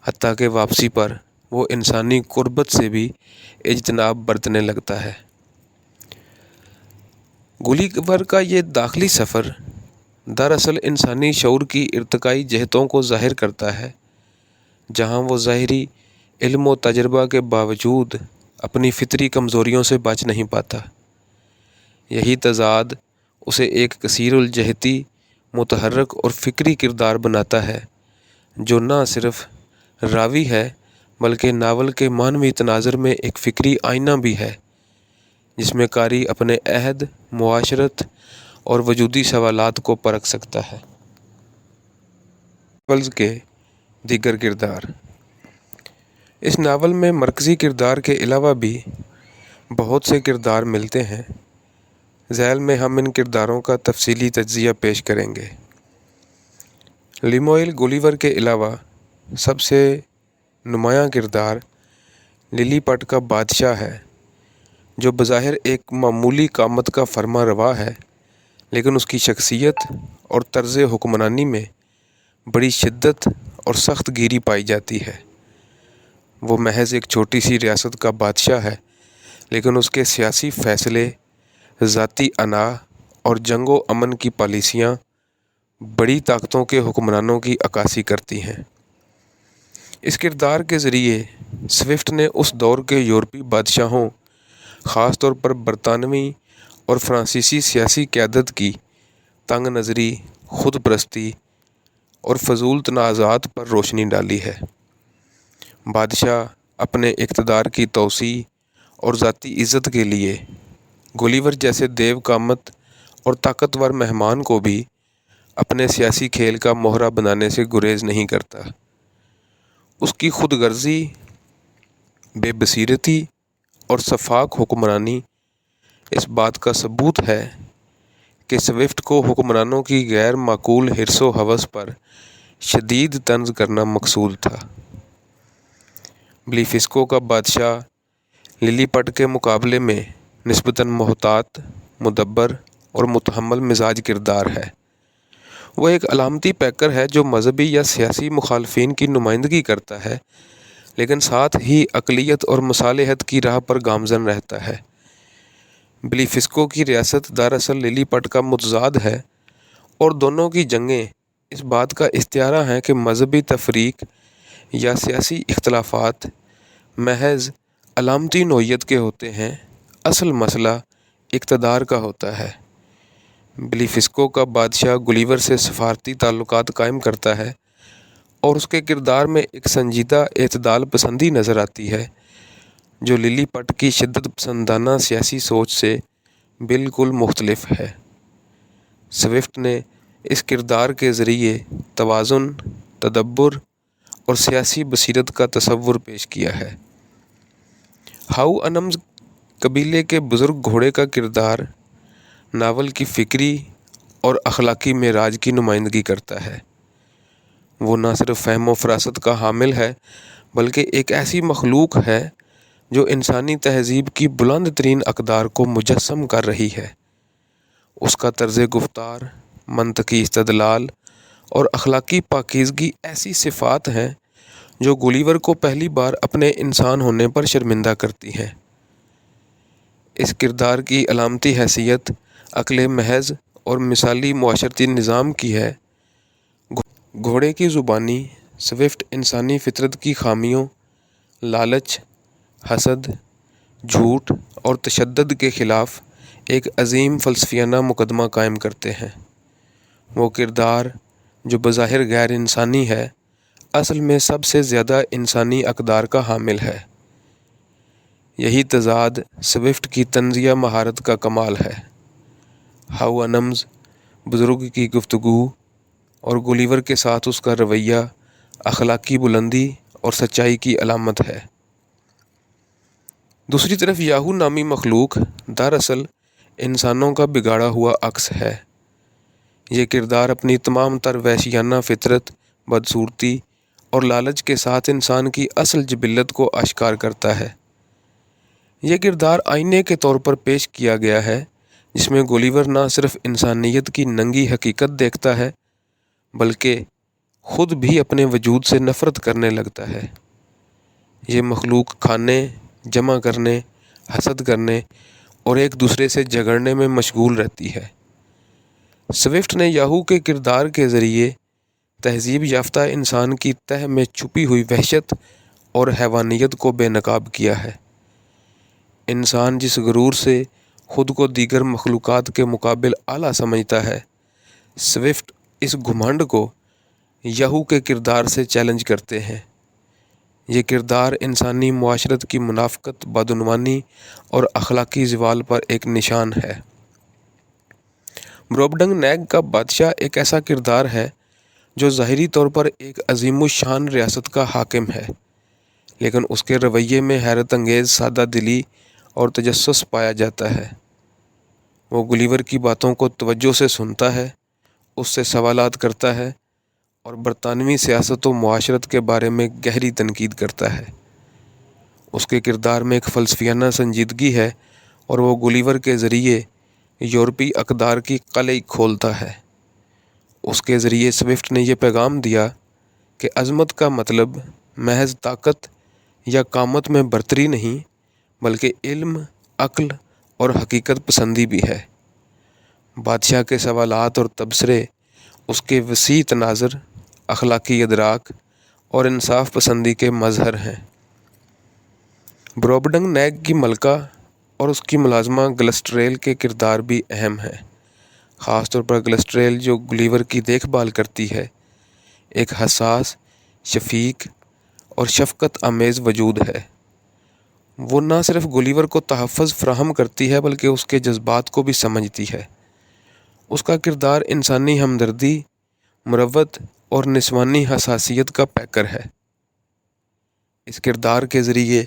حتیٰ کہ واپسی پر وہ انسانی قربت سے بھی اجتناب برتنے لگتا ہے۔ گلیور کا یہ داخلی سفر دراصل انسانی شعور کی ارتقائی جہتوں کو ظاہر کرتا ہے جہاں وہ ظاہری علم و تجربہ کے باوجود اپنی فطری کمزوریوں سے بچ نہیں پاتا۔ یہی تضاد اسے ایک کثیر الجہتی، متحرک اور فکری کردار بناتا ہے جو نہ صرف راوی ہے بلکہ ناول کے معنوی تناظر میں ایک فکری آئینہ بھی ہے جس میں قاری اپنے عہد، معاشرت اور وجودی سوالات کو پرکھ سکتا ہے۔ ناول کے دیگر کردار۔ اس ناول میں مرکزی کردار کے علاوہ بھی بہت سے کردار ملتے ہیں۔ ذیل میں ہم ان کرداروں کا تفصیلی تجزیہ پیش کریں گے۔ لیموئل گولیور کے علاوہ سب سے نمایاں کردار للی پٹ کا بادشاہ ہے، جو بظاہر ایک معمولی قامت کا فرما روا ہے، لیکن اس کی شخصیت اور طرز حکمرانی میں بڑی شدت اور سخت گیری پائی جاتی ہے۔ وہ محض ایک چھوٹی سی ریاست کا بادشاہ ہے، لیکن اس کے سیاسی فیصلے، ذاتی انا اور جنگ و امن کی پالیسیاں بڑی طاقتوں کے حکمرانوں کی عکاسی کرتی ہیں۔ اس کردار کے ذریعے سوئفٹ نے اس دور کے یورپی بادشاہوں، خاص طور پر برطانوی اور فرانسیسی سیاسی قیادت کی تنگ نظری، خود پرستی اور فضول تنازعات پر روشنی ڈالی ہے۔ بادشاہ اپنے اقتدار کی توسیع اور ذاتی عزت کے لیے گولیور جیسے دیو قامت اور طاقتور مہمان کو بھی اپنے سیاسی کھیل کا مہرہ بنانے سے گریز نہیں کرتا۔ اس کی خود غرضی، بے بصیرتی اور شفاق حکمرانی اس بات کا ثبوت ہے کہ سوئفٹ کو حکمرانوں کی غیر معقول حرص و ہوس پر شدید طنز کرنا مقصود تھا۔ بلیفسکو کا بادشاہ للی پٹ کے مقابلے میں نسبتاً محتاط، مدبر اور متحمل مزاج کردار ہے۔ وہ ایک علامتی پیکر ہے جو مذہبی یا سیاسی مخالفین کی نمائندگی کرتا ہے، لیکن ساتھ ہی اقلیت اور مصالحت کی راہ پر گامزن رہتا ہے۔ بلیفسکو کی ریاست دراصل للی پٹ کا متضاد ہے، اور دونوں کی جنگیں اس بات کا استعارہ ہیں کہ مذہبی تفریق یا سیاسی اختلافات محض علامتی نوعیت کے ہوتے ہیں، اصل مسئلہ اقتدار کا ہوتا ہے۔ بلیفسکو کا بادشاہ گولیور سے سفارتی تعلقات قائم کرتا ہے، اور اس کے کردار میں ایک سنجیدہ اعتدال پسندی نظر آتی ہے جو للی پٹ کی شدت پسندانہ سیاسی سوچ سے بالکل مختلف ہے۔ سوئفٹ نے اس کردار کے ذریعے توازن، تدبر اور سیاسی بصیرت کا تصور پیش کیا ہے۔ ہاؤ انمز قبیلے کے بزرگ گھوڑے کا کردار ناول کی فکری اور اخلاقی معراج کی نمائندگی کرتا ہے۔ وہ نہ صرف فہم و فراست کا حامل ہے، بلکہ ایک ایسی مخلوق ہے جو انسانی تہذیب کی بلند ترین اقدار کو مجسم کر رہی ہے۔ اس کا طرز گفتار، منطقی استدلال اور اخلاقی پاکیزگی ایسی صفات ہیں جو گولیور کو پہلی بار اپنے انسان ہونے پر شرمندہ کرتی ہیں۔ اس کردار کی علامتی حیثیت عقل محض اور مثالی معاشرتی نظام کی ہے۔ گھوڑے کی زبانی سوئفٹ انسانی فطرت کی خامیوں، لالچ، حسد، جھوٹ اور تشدد کے خلاف ایک عظیم فلسفیانہ مقدمہ قائم کرتے ہیں۔ وہ کردار جو بظاہر غیر انسانی ہے، اصل میں سب سے زیادہ انسانی اقدار کا حامل ہے۔ یہی تضاد سوئفٹ کی طنزیہ مہارت کا کمال ہے۔ ہاؤ انمز بزرگ کی گفتگو اور گولیور کے ساتھ اس کا رویہ اخلاقی بلندی اور سچائی کی علامت ہے۔ دوسری طرف یاہو نامی مخلوق دراصل انسانوں کا بگاڑا ہوا عکس ہے۔ یہ کردار اپنی تمام تر وحشیانہ فطرت، بدصورتی اور لالچ کے ساتھ انسان کی اصل جبلت کو اشکار کرتا ہے۔ یہ کردار آئینے کے طور پر پیش کیا گیا ہے، جس میں گولیور نہ صرف انسانیت کی ننگی حقیقت دیکھتا ہے، بلکہ خود بھی اپنے وجود سے نفرت کرنے لگتا ہے۔ یہ مخلوق کھانے، جمع کرنے، حسد کرنے اور ایک دوسرے سے جھگڑنے میں مشغول رہتی ہے۔ سوئفٹ نے یاہو کے کردار کے ذریعے تہذیب یافتہ انسان کی تہ میں چھپی ہوئی وحشت اور حیوانیت کو بے نقاب کیا ہے۔ انسان جس غرور سے خود کو دیگر مخلوقات کے مقابل اعلیٰ سمجھتا ہے، سوئفٹ اس گھمنڈ کو یاہو کے کردار سے چیلنج کرتے ہیں۔ یہ کردار انسانی معاشرت کی منافقت، بدعنوانی اور اخلاقی زوال پر ایک نشان ہے۔ بروبڈنگ نیگ کا بادشاہ ایک ایسا کردار ہے جو ظاہری طور پر ایک عظیم الشان ریاست کا حاکم ہے، لیکن اس کے رویے میں حیرت انگیز سادہ دلی اور تجسس پایا جاتا ہے۔ وہ گولیور کی باتوں کو توجہ سے سنتا ہے، اس سے سوالات کرتا ہے اور برطانوی سیاست و معاشرت کے بارے میں گہری تنقید کرتا ہے۔ اس کے کردار میں ایک فلسفیانہ سنجیدگی ہے اور وہ گلیور کے ذریعے یورپی اقدار کی قلعی کھولتا ہے۔ اس کے ذریعے سوفٹ نے یہ پیغام دیا کہ عظمت کا مطلب محض طاقت یا قامت میں برتری نہیں، بلکہ علم، عقل اور حقیقت پسندی بھی ہے۔ بادشاہ کے سوالات اور تبصرے اس کے وسیع تناظر، اخلاقی ادراک اور انصاف پسندی کے مظہر ہیں۔ بروبڈنگ نیگ کی ملکہ اور اس کی ملازمہ گلسٹریل کے کردار بھی اہم ہیں، خاص طور پر گلسٹریل جو گلیور کی دیکھ بھال کرتی ہے، ایک حساس، شفیق اور شفقت آمیز وجود ہے۔ وہ نہ صرف گلیور کو تحفظ فراہم کرتی ہے بلکہ اس کے جذبات کو بھی سمجھتی ہے۔ اس کا کردار انسانی ہمدردی، مروت اور نسوانی حساسیت کا پیکر ہے۔ اس کردار کے ذریعے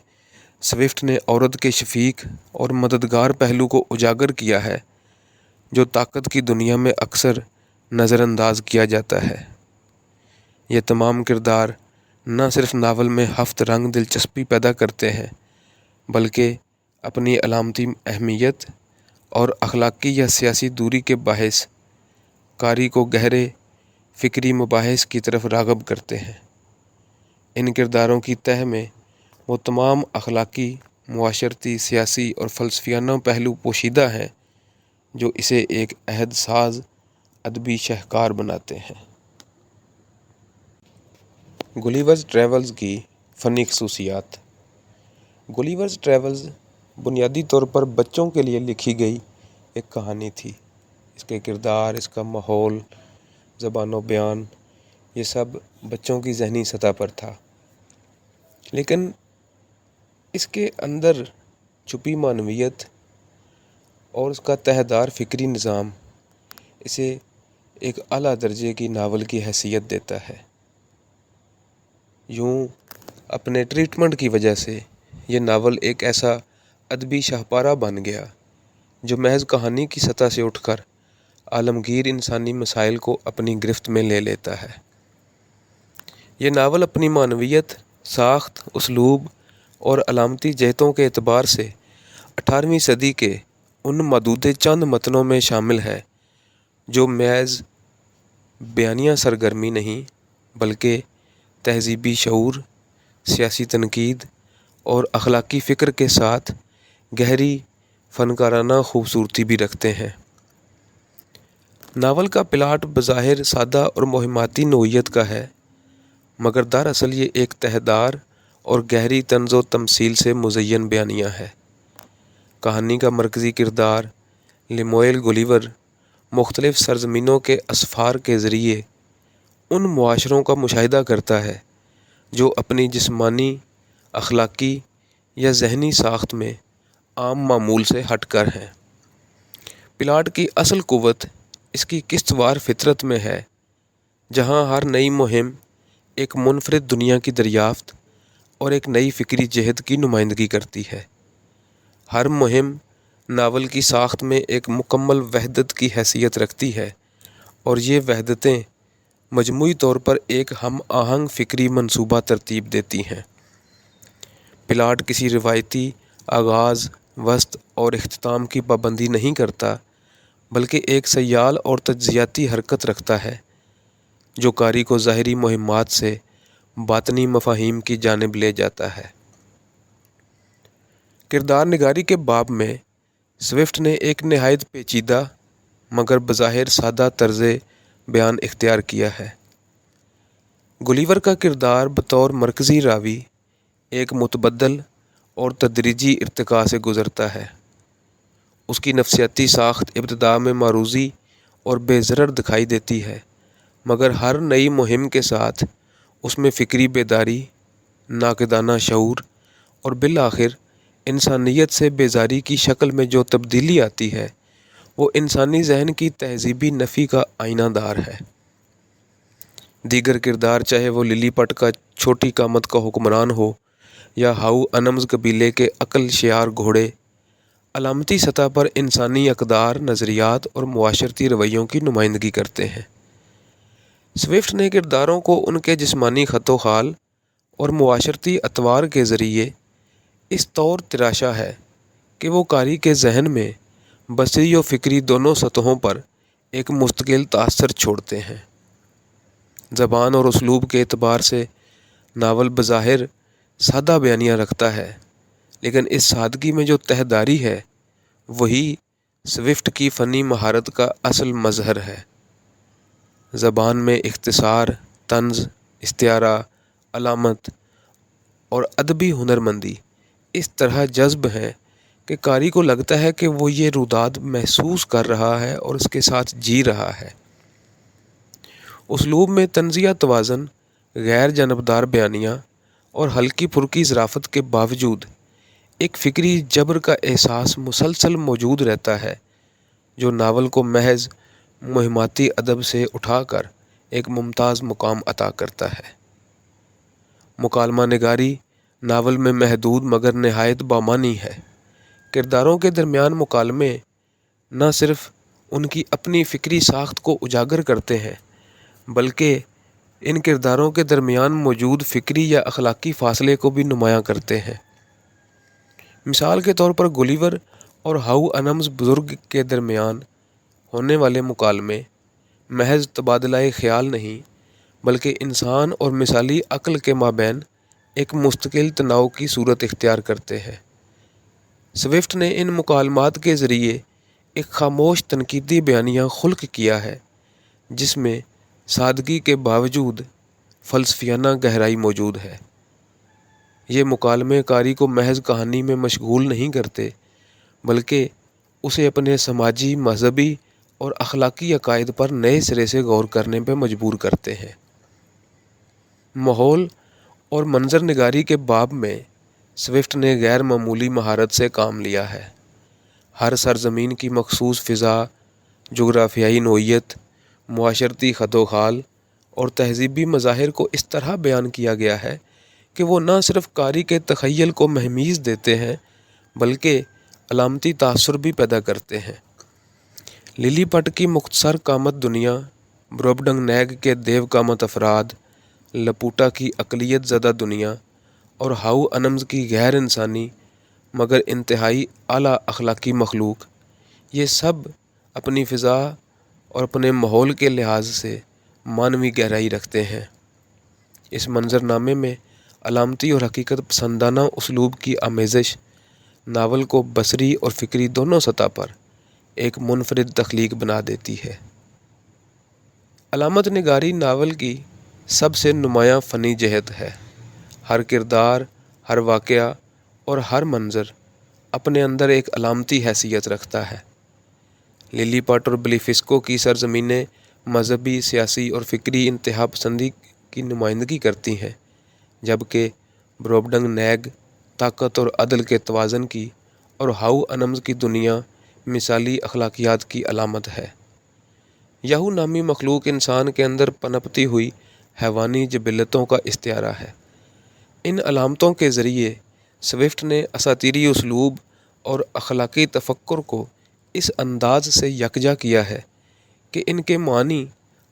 سوفٹ نے عورت کے شفیق اور مددگار پہلو کو اجاگر کیا ہے، جو طاقت کی دنیا میں اکثر نظر انداز کیا جاتا ہے۔ یہ تمام کردار نہ صرف ناول میں ہفت رنگ دلچسپی پیدا کرتے ہیں، بلکہ اپنی علامتی اہمیت اور اخلاقی یا سیاسی دوری کے باعث قاری کو گہرے فکری مباحث کی طرف راغب کرتے ہیں۔ ان کرداروں کی تہہ میں وہ تمام اخلاقی، معاشرتی، سیاسی اور فلسفیانہ پہلو پوشیدہ ہیں جو اسے ایک عہد ساز ادبی شاہکار بناتے ہیں۔ گلیورز ٹریولز کی فنی خصوصیات۔ گلیورز ٹریولز بنیادی طور پر بچوں کے لیے لکھی گئی ایک کہانی تھی۔ اس کے کردار، اس کا ماحول، زبان و بیان، یہ سب بچوں کی ذہنی سطح پر تھا، لیکن اس کے اندر چھپی معنویت اور اس کا تہہ دار فکری نظام اسے ایک اعلیٰ درجے کی ناول کی حیثیت دیتا ہے۔ یوں اپنے ٹریٹمنٹ کی وجہ سے یہ ناول ایک ایسا ادبی شاہپارہ بن گیا جو محض کہانی کی سطح سے اٹھ کر عالمگیر انسانی مسائل کو اپنی گرفت میں لے لیتا ہے۔ یہ ناول اپنی معنویت، ساخت، اسلوب اور علامتی جہتوں کے اعتبار سے 18ویں صدی کے ان معدود چند متنوں میں شامل ہے جو محض بیانیہ سرگرمی نہیں بلکہ تہذیبی شعور، سیاسی تنقید اور اخلاقی فکر کے ساتھ گہری فنکارانہ خوبصورتی بھی رکھتے ہیں۔ ناول کا پلاٹ بظاہر سادہ اور مہماتی نوعیت کا ہے، مگر دراصل یہ ایک تہہ دار اور گہری طنز و تمثیل سے مزین بیانیہ ہے۔ کہانی کا مرکزی کردار لیموئل گلیور مختلف سرزمینوں کے اسفار کے ذریعے ان معاشروں کا مشاہدہ کرتا ہے جو اپنی جسمانی، اخلاقی یا ذہنی ساخت میں عام معمول سے ہٹ کر ہیں۔ پلاٹ کی اصل قوت اس کی قسط وار فطرت میں ہے، جہاں ہر نئی مہم ایک منفرد دنیا کی دریافت اور ایک نئی فکری جہت کی نمائندگی کرتی ہے۔ ہر مہم ناول کی ساخت میں ایک مکمل وحدت کی حیثیت رکھتی ہے اور یہ وحدتیں مجموعی طور پر ایک ہم آہنگ فکری منصوبہ ترتیب دیتی ہیں۔ پلاٹ کسی روایتی آغاز، وسط اور اختتام کی پابندی نہیں کرتا، بلکہ ایک سیال اور تجزیاتی حرکت رکھتا ہے جو قاری کو ظاہری مہمات سے باطنی مفاہیم کی جانب لے جاتا ہے۔ کردار نگاری کے باب میں سوفٹ نے ایک نہایت پیچیدہ مگر بظاہر سادہ طرز بیان اختیار کیا ہے۔ گلیور کا کردار بطور مرکزی راوی ایک متبدل اور تدریجی ارتقاء سے گزرتا ہے۔ اس کی نفسیاتی ساخت ابتدا میں معروضی اور بے ضرر دکھائی دیتی ہے، مگر ہر نئی مہم کے ساتھ اس میں فکری بیداری، ناقدانہ شعور اور بالآخر انسانیت سے بیزاری کی شکل میں جو تبدیلی آتی ہے وہ انسانی ذہن کی تہذیبی نفی کا آئینہ دار ہے۔ دیگر کردار چاہے وہ للی پٹ کا چھوٹی قامت کا حکمران ہو یا ہاؤ انمز قبیلے کے عقل شعار گھوڑے، علامتی سطح پر انسانی اقدار، نظریات اور معاشرتی رویوں کی نمائندگی کرتے ہیں۔ سوئفٹ نے کرداروں کو ان کے جسمانی خط و خال اور معاشرتی اطوار کے ذریعے اس طور تراشا ہے کہ وہ قاری کے ذہن میں بصری و فکری دونوں سطحوں پر ایک مستقل تاثر چھوڑتے ہیں۔ زبان اور اسلوب کے اعتبار سے ناول بظاہر سادہ بیانیہ رکھتا ہے، لیکن اس سادگی میں جو تہ داری ہے وہی سوئفٹ کی فنی مہارت کا اصل مظہر ہے۔ زبان میں اختصار، طنز، استعارہ، علامت اور ادبی ہنرمندی اس طرح جذب ہیں کہ قاری کو لگتا ہے کہ وہ یہ روداد محسوس کر رہا ہے اور اس کے ساتھ جی رہا ہے۔ اسلوب میں طنزیہ توازن، غیر جانبدار بیانیہ اور ہلکی پھلکی ظرافت کے باوجود ایک فکری جبر کا احساس مسلسل موجود رہتا ہے، جو ناول کو محض مہماتی ادب سے اٹھا کر ایک ممتاز مقام عطا کرتا ہے۔ مکالمہ نگاری ناول میں محدود مگر نہایت بامعنی ہے۔ کرداروں کے درمیان مکالمے نہ صرف ان کی اپنی فکری ساخت کو اجاگر کرتے ہیں بلکہ ان کرداروں کے درمیان موجود فکری یا اخلاقی فاصلے کو بھی نمایاں کرتے ہیں۔ مثال کے طور پر گلیور اور ہاؤ انمز بزرگ کے درمیان ہونے والے مکالمے محض تبادلہ خیال نہیں بلکہ انسان اور مثالی عقل کے مابین ایک مستقل تناؤ کی صورت اختیار کرتے ہیں۔ سوئفٹ نے ان مکالمات کے ذریعے ایک خاموش تنقیدی بیانیہ خلق کیا ہے جس میں سادگی کے باوجود فلسفیانہ گہرائی موجود ہے۔ یہ مکالمے قاری کو محض کہانی میں مشغول نہیں کرتے بلکہ اسے اپنے سماجی، مذہبی اور اخلاقی عقائد پر نئے سرے سے غور کرنے پہ مجبور کرتے ہیں۔ ماحول اور منظر نگاری کے باب میں سوئفٹ نے غیر معمولی مہارت سے کام لیا ہے۔ ہر سرزمین کی مخصوص فضا، جغرافیائی نوعیت، معاشرتی خط و خال اور تہذیبی مظاہر کو اس طرح بیان کیا گیا ہے کہ وہ نہ صرف قاری کے تخیل کو مہمیز دیتے ہیں بلکہ علامتی تاثر بھی پیدا کرتے ہیں۔ للی پٹ کی مختصر قامت دنیا، بروبڈنگ نیگ کے دیو قامت افراد، لپوٹا کی اقلیت زدہ دنیا اور ہاؤ انمز کی غیر انسانی مگر انتہائی اعلیٰ اخلاقی مخلوق، یہ سب اپنی فضا اور اپنے ماحول کے لحاظ سے معنوی گہرائی رکھتے ہیں۔ اس منظرنامے میں علامتی اور حقیقت پسندانہ اسلوب کی آمیزش ناول کو بصری اور فکری دونوں سطح پر ایک منفرد تخلیق بنا دیتی ہے۔ علامت نگاری ناول کی سب سے نمایاں فنی جہت ہے۔ ہر کردار، ہر واقعہ اور ہر منظر اپنے اندر ایک علامتی حیثیت رکھتا ہے۔ للی پٹ اور بلیفسکو کی سرزمینیں مذہبی، سیاسی اور فکری انتہا پسندی کی نمائندگی کرتی ہیں، جبکہ بروبڈنگ نیگ طاقت اور عدل کے توازن کی اور ہاؤ انمز کی دنیا مثالی اخلاقیات کی علامت ہے۔ یہو نامی مخلوق انسان کے اندر پنپتی ہوئی حیوانی جبلتوں کا استعارہ ہے۔ ان علامتوں کے ذریعے سوئفٹ نے اساطیری اسلوب اور اخلاقی تفکر کو اس انداز سے یکجا کیا ہے کہ ان کے معنی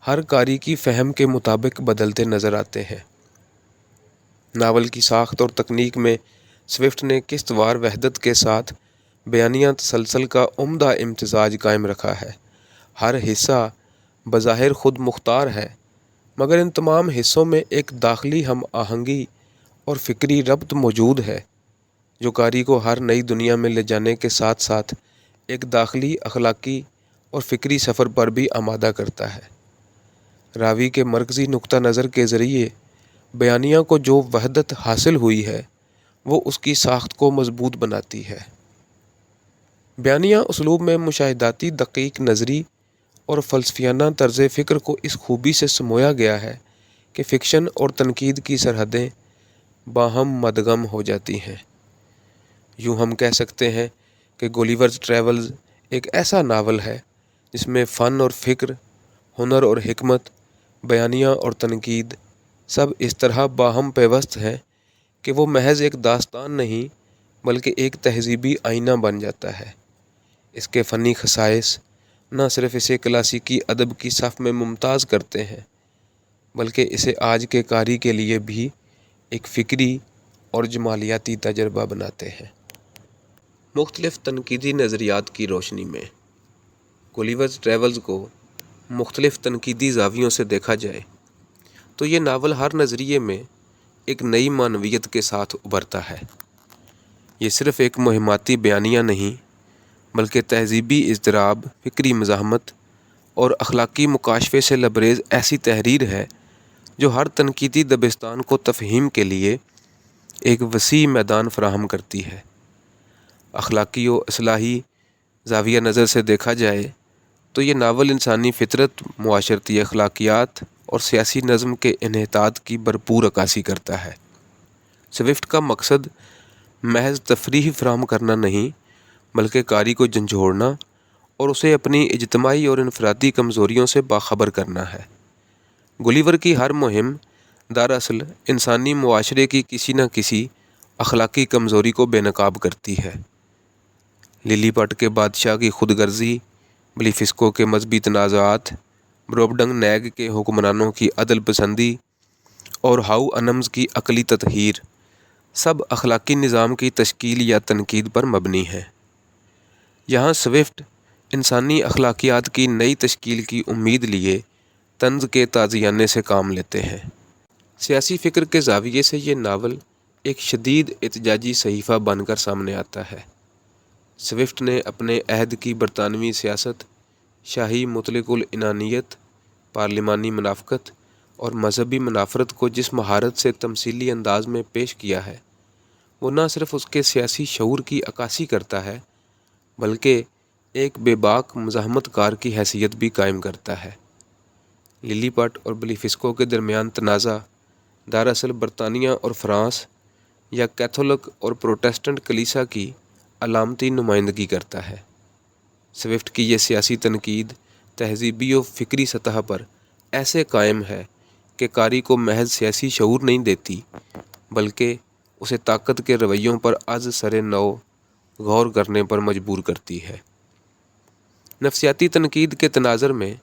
ہر قاری کی فہم کے مطابق بدلتے نظر آتے ہیں۔ ناول کی ساخت اور تکنیک میں سوئفٹ نے قسط وار وحدت کے ساتھ بیانیہ تسلسل کا عمدہ امتزاج قائم رکھا ہے۔ ہر حصہ بظاہر خود مختار ہے مگر ان تمام حصوں میں ایک داخلی ہم آہنگی اور فکری ربط موجود ہے جو قاری کو ہر نئی دنیا میں لے جانے کے ساتھ ساتھ ایک داخلی اخلاقی اور فکری سفر پر بھی آمادہ کرتا ہے۔ راوی کے مرکزی نقطہ نظر کے ذریعے بیانیہ کو جو وحدت حاصل ہوئی ہے وہ اس کی ساخت کو مضبوط بناتی ہے۔ بیانیہ اسلوب میں مشاہداتی دقیق نظری اور فلسفیانہ طرز فکر کو اس خوبی سے سمویا گیا ہے کہ فکشن اور تنقید کی سرحدیں باہم مدغم ہو جاتی ہیں۔ یوں ہم کہہ سکتے ہیں کہ گولیورز ٹریولز ایک ایسا ناول ہے جس میں فن اور فکر، ہنر اور حکمت، بیانیہ اور تنقید سب اس طرح باہم پیوست ہیں کہ وہ محض ایک داستان نہیں بلکہ ایک تہذیبی آئینہ بن جاتا ہے۔ اس کے فنی خصائص نہ صرف اسے کلاسیکی ادب کی صف میں ممتاز کرتے ہیں بلکہ اسے آج کے قاری کے لیے بھی ایک فکری اور جمالیاتی تجربہ بناتے ہیں۔ مختلف تنقیدی نظریات کی روشنی میں گلیورز ٹریولز کو مختلف تنقیدی زاویوں سے دیکھا جائے تو یہ ناول ہر نظریے میں ایک نئی معنویت کے ساتھ ابھرتا ہے۔ یہ صرف ایک مہماتی بیانیہ نہیں بلکہ تہذیبی اضطراب، فکری مزاحمت اور اخلاقی مکاشفے سے لبریز ایسی تحریر ہے جو ہر تنقیدی دبستان کو تفہیم کے لیے ایک وسیع میدان فراہم کرتی ہے۔ اخلاقی و اصلاحی زاویہ نظر سے دیکھا جائے تو یہ ناول انسانی فطرت، معاشرتی اخلاقیات اور سیاسی نظم کے انحطاط کی بھرپور عکاسی کرتا ہے۔ سوئفٹ کا مقصد محض تفریح فراہم کرنا نہیں بلکہ قاری کو جھنجھوڑنا اور اسے اپنی اجتماعی اور انفرادی کمزوریوں سے باخبر کرنا ہے۔ گلیور کی ہر مہم دراصل انسانی معاشرے کی کسی نہ کسی اخلاقی کمزوری کو بے نقاب کرتی ہے۔ للی پٹ کے بادشاہ کی خود غرضی، بلیفسکو کے مذہبی تنازعات، بروبڈنگ نیگ کے حکمرانوں کی عدل پسندی اور ہاؤ انمز کی عقلی تطہیر سب اخلاقی نظام کی تشکیل یا تنقید پر مبنی ہیں۔ یہاں سوئفٹ انسانی اخلاقیات کی نئی تشکیل کی امید لیے طنز کے تازیانے سے کام لیتے ہیں۔ سیاسی فکر کے زاویے سے یہ ناول ایک شدید احتجاجی صحیفہ بن کر سامنے آتا ہے۔ سوئفٹ نے اپنے عہد کی برطانوی سیاست، شاہی مطلق العنانیت، پارلیمانی منافقت اور مذہبی منافرت کو جس مہارت سے تمثیلی انداز میں پیش کیا ہے وہ نہ صرف اس کے سیاسی شعور کی عکاسی کرتا ہے بلکہ ایک بے باک مزاحمت کار کی حیثیت بھی قائم کرتا ہے۔ للی پٹ اور بلیفسکو کے درمیان تنازع دراصل برطانیہ اور فرانس یا کیتھولک اور پروٹسٹنٹ کلیسا کی علامتی نمائندگی کرتا ہے۔ سوئفٹ کی یہ سیاسی تنقید تہذیبی و فکری سطح پر ایسے قائم ہے کہ قاری کو محض سیاسی شعور نہیں دیتی بلکہ اسے طاقت کے رویوں پر از سر نو غور کرنے پر مجبور کرتی ہے۔ نفسیاتی تنقید کے تناظر میں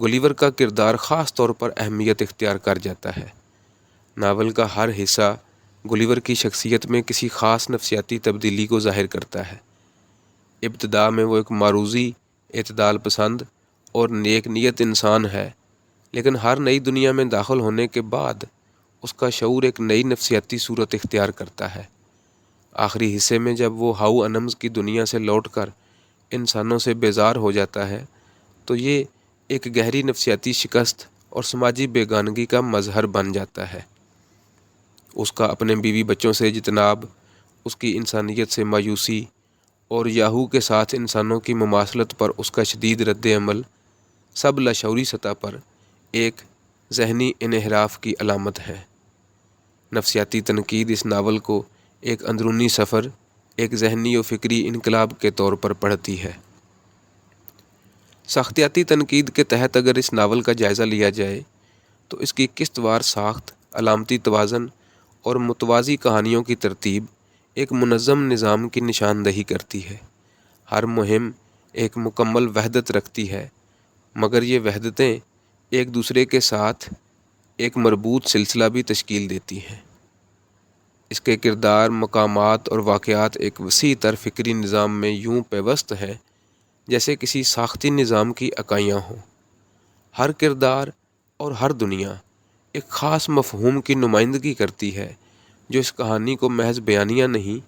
گلیور کا کردار خاص طور پر اہمیت اختیار کر جاتا ہے۔ ناول کا ہر حصہ گلیور کی شخصیت میں کسی خاص نفسیاتی تبدیلی کو ظاہر کرتا ہے۔ ابتدا میں وہ ایک معروضی، اعتدال پسند اور نیک نیت انسان ہے، لیکن ہر نئی دنیا میں داخل ہونے کے بعد اس کا شعور ایک نئی نفسیاتی صورت اختیار کرتا ہے۔ آخری حصے میں جب وہ ہاؤ انمز کی دنیا سے لوٹ کر انسانوں سے بیزار ہو جاتا ہے تو یہ ایک گہری نفسیاتی شکست اور سماجی بیگانگی کا مظہر بن جاتا ہے۔ اس کا اپنے بیوی بچوں سے اجتناب، اس کی انسانیت سے مایوسی اور یاہو کے ساتھ انسانوں کی مماثلت پر اس کا شدید رد عمل سب لاشعوری سطح پر ایک ذہنی انحراف کی علامت ہے۔ نفسیاتی تنقید اس ناول کو ایک اندرونی سفر، ایک ذہنی و فکری انقلاب کے طور پر پڑھتی ہے۔ ساختیاتی تنقید کے تحت اگر اس ناول کا جائزہ لیا جائے تو اس کی قسط وار ساخت، علامتی توازن اور متوازی کہانیوں کی ترتیب ایک منظم نظام کی نشاندہی کرتی ہے۔ ہر مہم ایک مکمل وحدت رکھتی ہے، مگر یہ وحدتیں ایک دوسرے کے ساتھ ایک مربوط سلسلہ بھی تشکیل دیتی ہیں۔ اس کے کردار، مقامات اور واقعات ایک وسیع تر فکری نظام میں یوں پیوست ہیں جیسے کسی ساختی نظام کی اکائیاں ہوں۔ ہر کردار اور ہر دنیا ایک خاص مفہوم کی نمائندگی کرتی ہے جو اس کہانی کو محض بیانیہ نہیں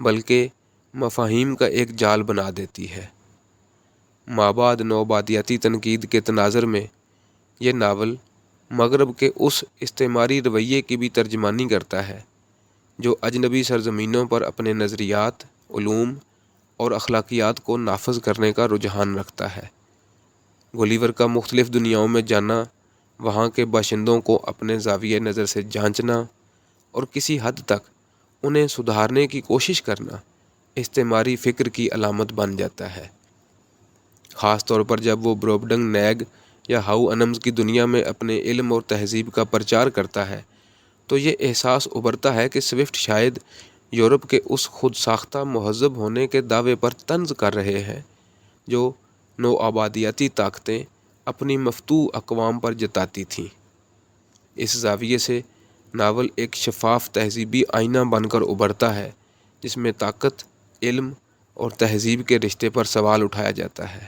بلکہ مفاہیم کا ایک جال بنا دیتی ہے۔ مابعد نوآبادیاتی تنقید کے تناظر میں یہ ناول مغرب کے اس استعماری رویے کی بھی ترجمانی کرتا ہے جو اجنبی سرزمینوں پر اپنے نظریات، علوم اور اخلاقیات کو نافذ کرنے کا رجحان رکھتا ہے۔ گلیور کا مختلف دنیاؤں میں جانا، وہاں کے باشندوں کو اپنے زاویہ نظر سے جانچنا اور کسی حد تک انہیں سدھارنے کی کوشش کرنا استعماری فکر کی علامت بن جاتا ہے۔ خاص طور پر جب وہ بروبڈنگ نیگ یا ہاؤ انمز کی دنیا میں اپنے علم اور تہذیب کا پرچار کرتا ہے تو یہ احساس ابھرتا ہے کہ سوئفٹ شاید یورپ کے اس خود ساختہ مہذب ہونے کے دعوے پر طنز کر رہے ہیں جو نوآبادیاتی طاقتیں اپنی مفتوح اقوام پر جتاتی تھیں۔ اس زاویے سے ناول ایک شفاف تہذیبی آئینہ بن کر ابھرتا ہے جس میں طاقت، علم اور تہذیب کے رشتے پر سوال اٹھایا جاتا ہے۔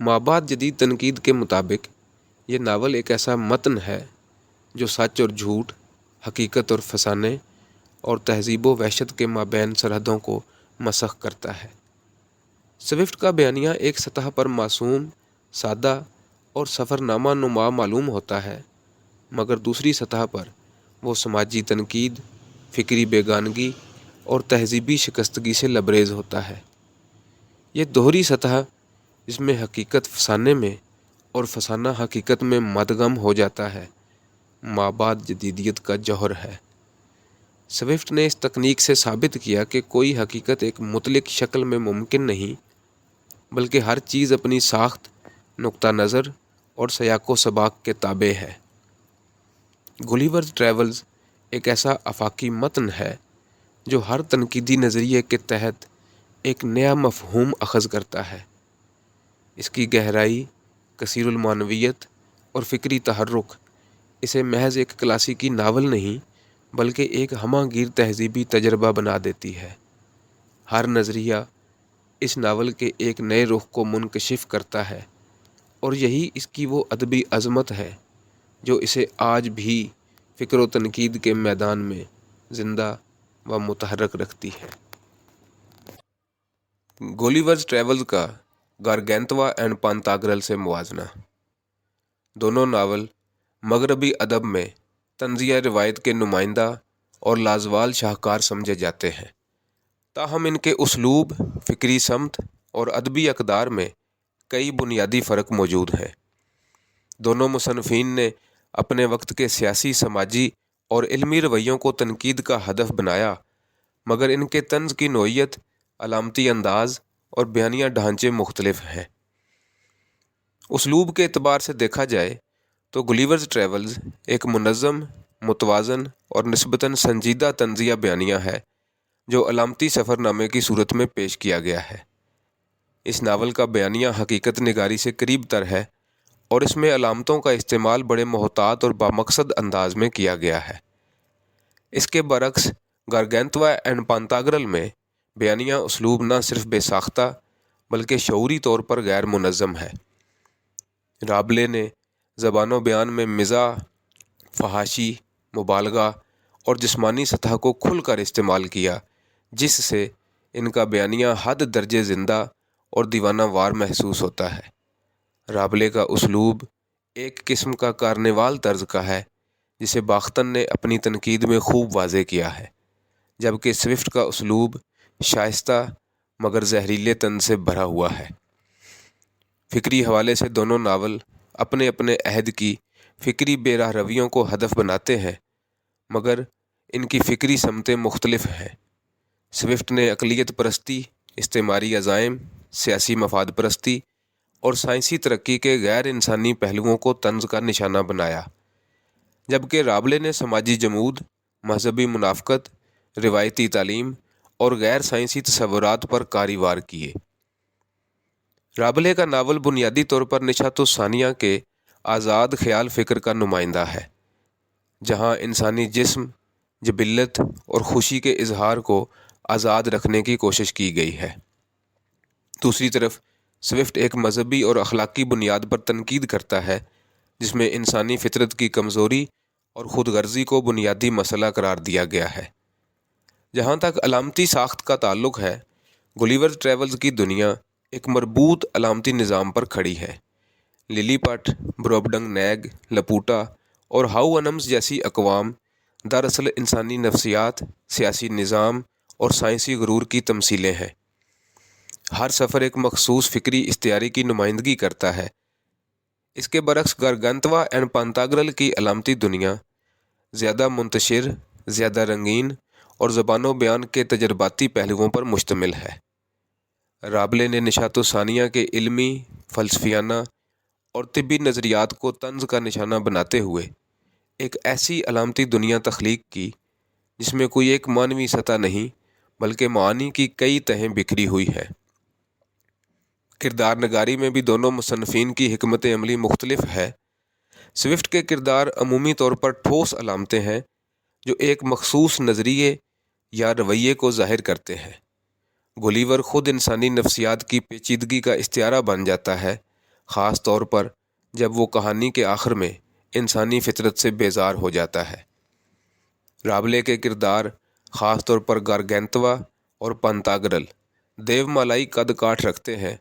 مابعد جدید تنقید کے مطابق یہ ناول ایک ایسا متن ہے جو سچ اور جھوٹ، حقیقت اور فسانے اور تہذیب و وحشت کے مابین سرحدوں کو مسخ کرتا ہے۔ سوئفٹ کا بیانیہ ایک سطح پر معصوم، سادہ اور سفرنامہ نما معلوم ہوتا ہے، مگر دوسری سطح پر وہ سماجی تنقید، فکری بیگانگی اور تہذیبی شکستگی سے لبریز ہوتا ہے۔ یہ دوہری سطح جس میں حقیقت فسانے میں اور فسانہ حقیقت میں مدغم ہو جاتا ہے، مابعد جدیدیت کا جوہر ہے۔ سوئفٹ نے اس تکنیک سے ثابت کیا کہ کوئی حقیقت ایک مطلق شکل میں ممکن نہیں، بلکہ ہر چیز اپنی ساخت، نقطہ نظر اور سیاق و سباق کے تابع ہے۔ گلیورز ٹریولز ایک ایسا آفاقی متن ہے جو ہر تنقیدی نظریے کے تحت ایک نیا مفہوم اخذ کرتا ہے۔ اس کی گہرائی، کثیر المعنویت اور فکری تحرک اسے محض ایک کلاسیکی ناول نہیں بلکہ ایک ہمہ گیر تہذیبی تجربہ بنا دیتی ہے۔ ہر نظریہ اس ناول کے ایک نئے رخ کو منکشف کرتا ہے، اور یہی اس کی وہ ادبی عظمت ہے جو اسے آج بھی فکر و تنقید کے میدان میں زندہ و متحرک رکھتی ہے۔ گولیورز ٹریولز کا گارگینتوا اینڈ پانتاگرل سے موازنہ۔ دونوں ناول مغربی ادب میں طنزیہ روایت کے نمائندہ اور لازوال شاہکار سمجھے جاتے ہیں، تاہم ان کے اسلوب، فکری سمت اور ادبی اقدار میں کئی بنیادی فرق موجود ہیں۔ دونوں مصنفین نے اپنے وقت کے سیاسی، سماجی اور علمی رویوں کو تنقید کا ہدف بنایا، مگر ان کے طنز کی نوعیت، علامتی انداز اور بیانیہ ڈھانچے مختلف ہیں۔ اسلوب کے اعتبار سے دیکھا جائے تو گلیورز ٹریولز ایک منظم، متوازن اور نسبتاً سنجیدہ طنزیہ بیانیہ ہے جو علامتی سفر نامے کی صورت میں پیش کیا گیا ہے۔ اس ناول کا بیانیہ حقیقت نگاری سے قریب تر ہے اور اس میں علامتوں کا استعمال بڑے محتاط اور بامقصد انداز میں کیا گیا ہے۔ اس کے برعکس گارگینتوا اینڈ پانتاگرل میں بیانیہ اسلوب نہ صرف بے ساختہ بلکہ شعوری طور پر غیر منظم ہے۔ رابلے نے زبان و بیان میں مزاح، فحاشی، مبالغہ اور جسمانی سطح کو کھل کر استعمال کیا، جس سے ان کا بیانیہ حد درجے زندہ اور دیوانہ وار محسوس ہوتا ہے۔ رابلے کا اسلوب ایک قسم کا کارنیوال طرز کا ہے جسے باختن نے اپنی تنقید میں خوب واضح کیا ہے، جبکہ سوئفٹ کا اسلوب شائستہ مگر زہریلے طنز سے بھرا ہوا ہے۔ فکری حوالے سے دونوں ناول اپنے اپنے عہد کی فکری بے راہ رویوں کو ہدف بناتے ہیں، مگر ان کی فکری سمتیں مختلف ہیں۔ سوئفٹ نے اقلیت پرستی، استعماری عزائم، سیاسی مفاد پرستی اور سائنسی ترقی کے غیر انسانی پہلوؤں کو طنز کا نشانہ بنایا، جبکہ رابلے نے سماجی جمود، مذہبی منافقت، روایتی تعلیم اور غیر سائنسی تصورات پر کاری وار کیے۔ رابلے کا ناول بنیادی طور پر نشاط الثانیہ کے آزاد خیال فکر کا نمائندہ ہے، جہاں انسانی جسم، جبلت اور خوشی کے اظہار کو آزاد رکھنے کی کوشش کی گئی ہے۔ دوسری طرف سوئفٹ ایک مذہبی اور اخلاقی بنیاد پر تنقید کرتا ہے جس میں انسانی فطرت کی کمزوری اور خود غرضی کو بنیادی مسئلہ قرار دیا گیا ہے۔ جہاں تک علامتی ساخت کا تعلق ہے، گلیورز ٹریولز کی دنیا ایک مربوط علامتی نظام پر کھڑی ہے۔ للی پٹ، بروبڈنگ نیگ، لپوٹا اور ہاؤ انمز جیسی اقوام دراصل انسانی نفسیات، سیاسی نظام اور سائنسی غرور کی تمثیلیں ہیں۔ ہر سفر ایک مخصوص فکری استعارے کی نمائندگی کرتا ہے۔ اس کے برعکس گارگینتوا اینڈ پانتاگرل کی علامتی دنیا زیادہ منتشر، زیادہ رنگین اور زبان و بیان کے تجرباتی پہلوؤں پر مشتمل ہے۔ رابلے نے نشاط الثانیہ کے علمی، فلسفیانہ اور طبی نظریات کو طنز کا نشانہ بناتے ہوئے ایک ایسی علامتی دنیا تخلیق کی جس میں کوئی ایک معنوی سطح نہیں بلکہ معانی کی کئی تہیں بکھری ہوئی ہیں۔ کردار نگاری میں بھی دونوں مصنفین کی حکمت عملی مختلف ہے۔ سوئفٹ کے کردار عمومی طور پر ٹھوس علامتیں ہیں جو ایک مخصوص نظریے یا رویے کو ظاہر کرتے ہیں۔ گولیور خود انسانی نفسیات کی پیچیدگی کا استعارہ بن جاتا ہے، خاص طور پر جب وہ کہانی کے آخر میں انسانی فطرت سے بیزار ہو جاتا ہے۔ رابلے کے کردار، خاص طور پر گارگینتوا اور پانتاگرل، دیو مالائی قد کاٹ رکھتے ہیں،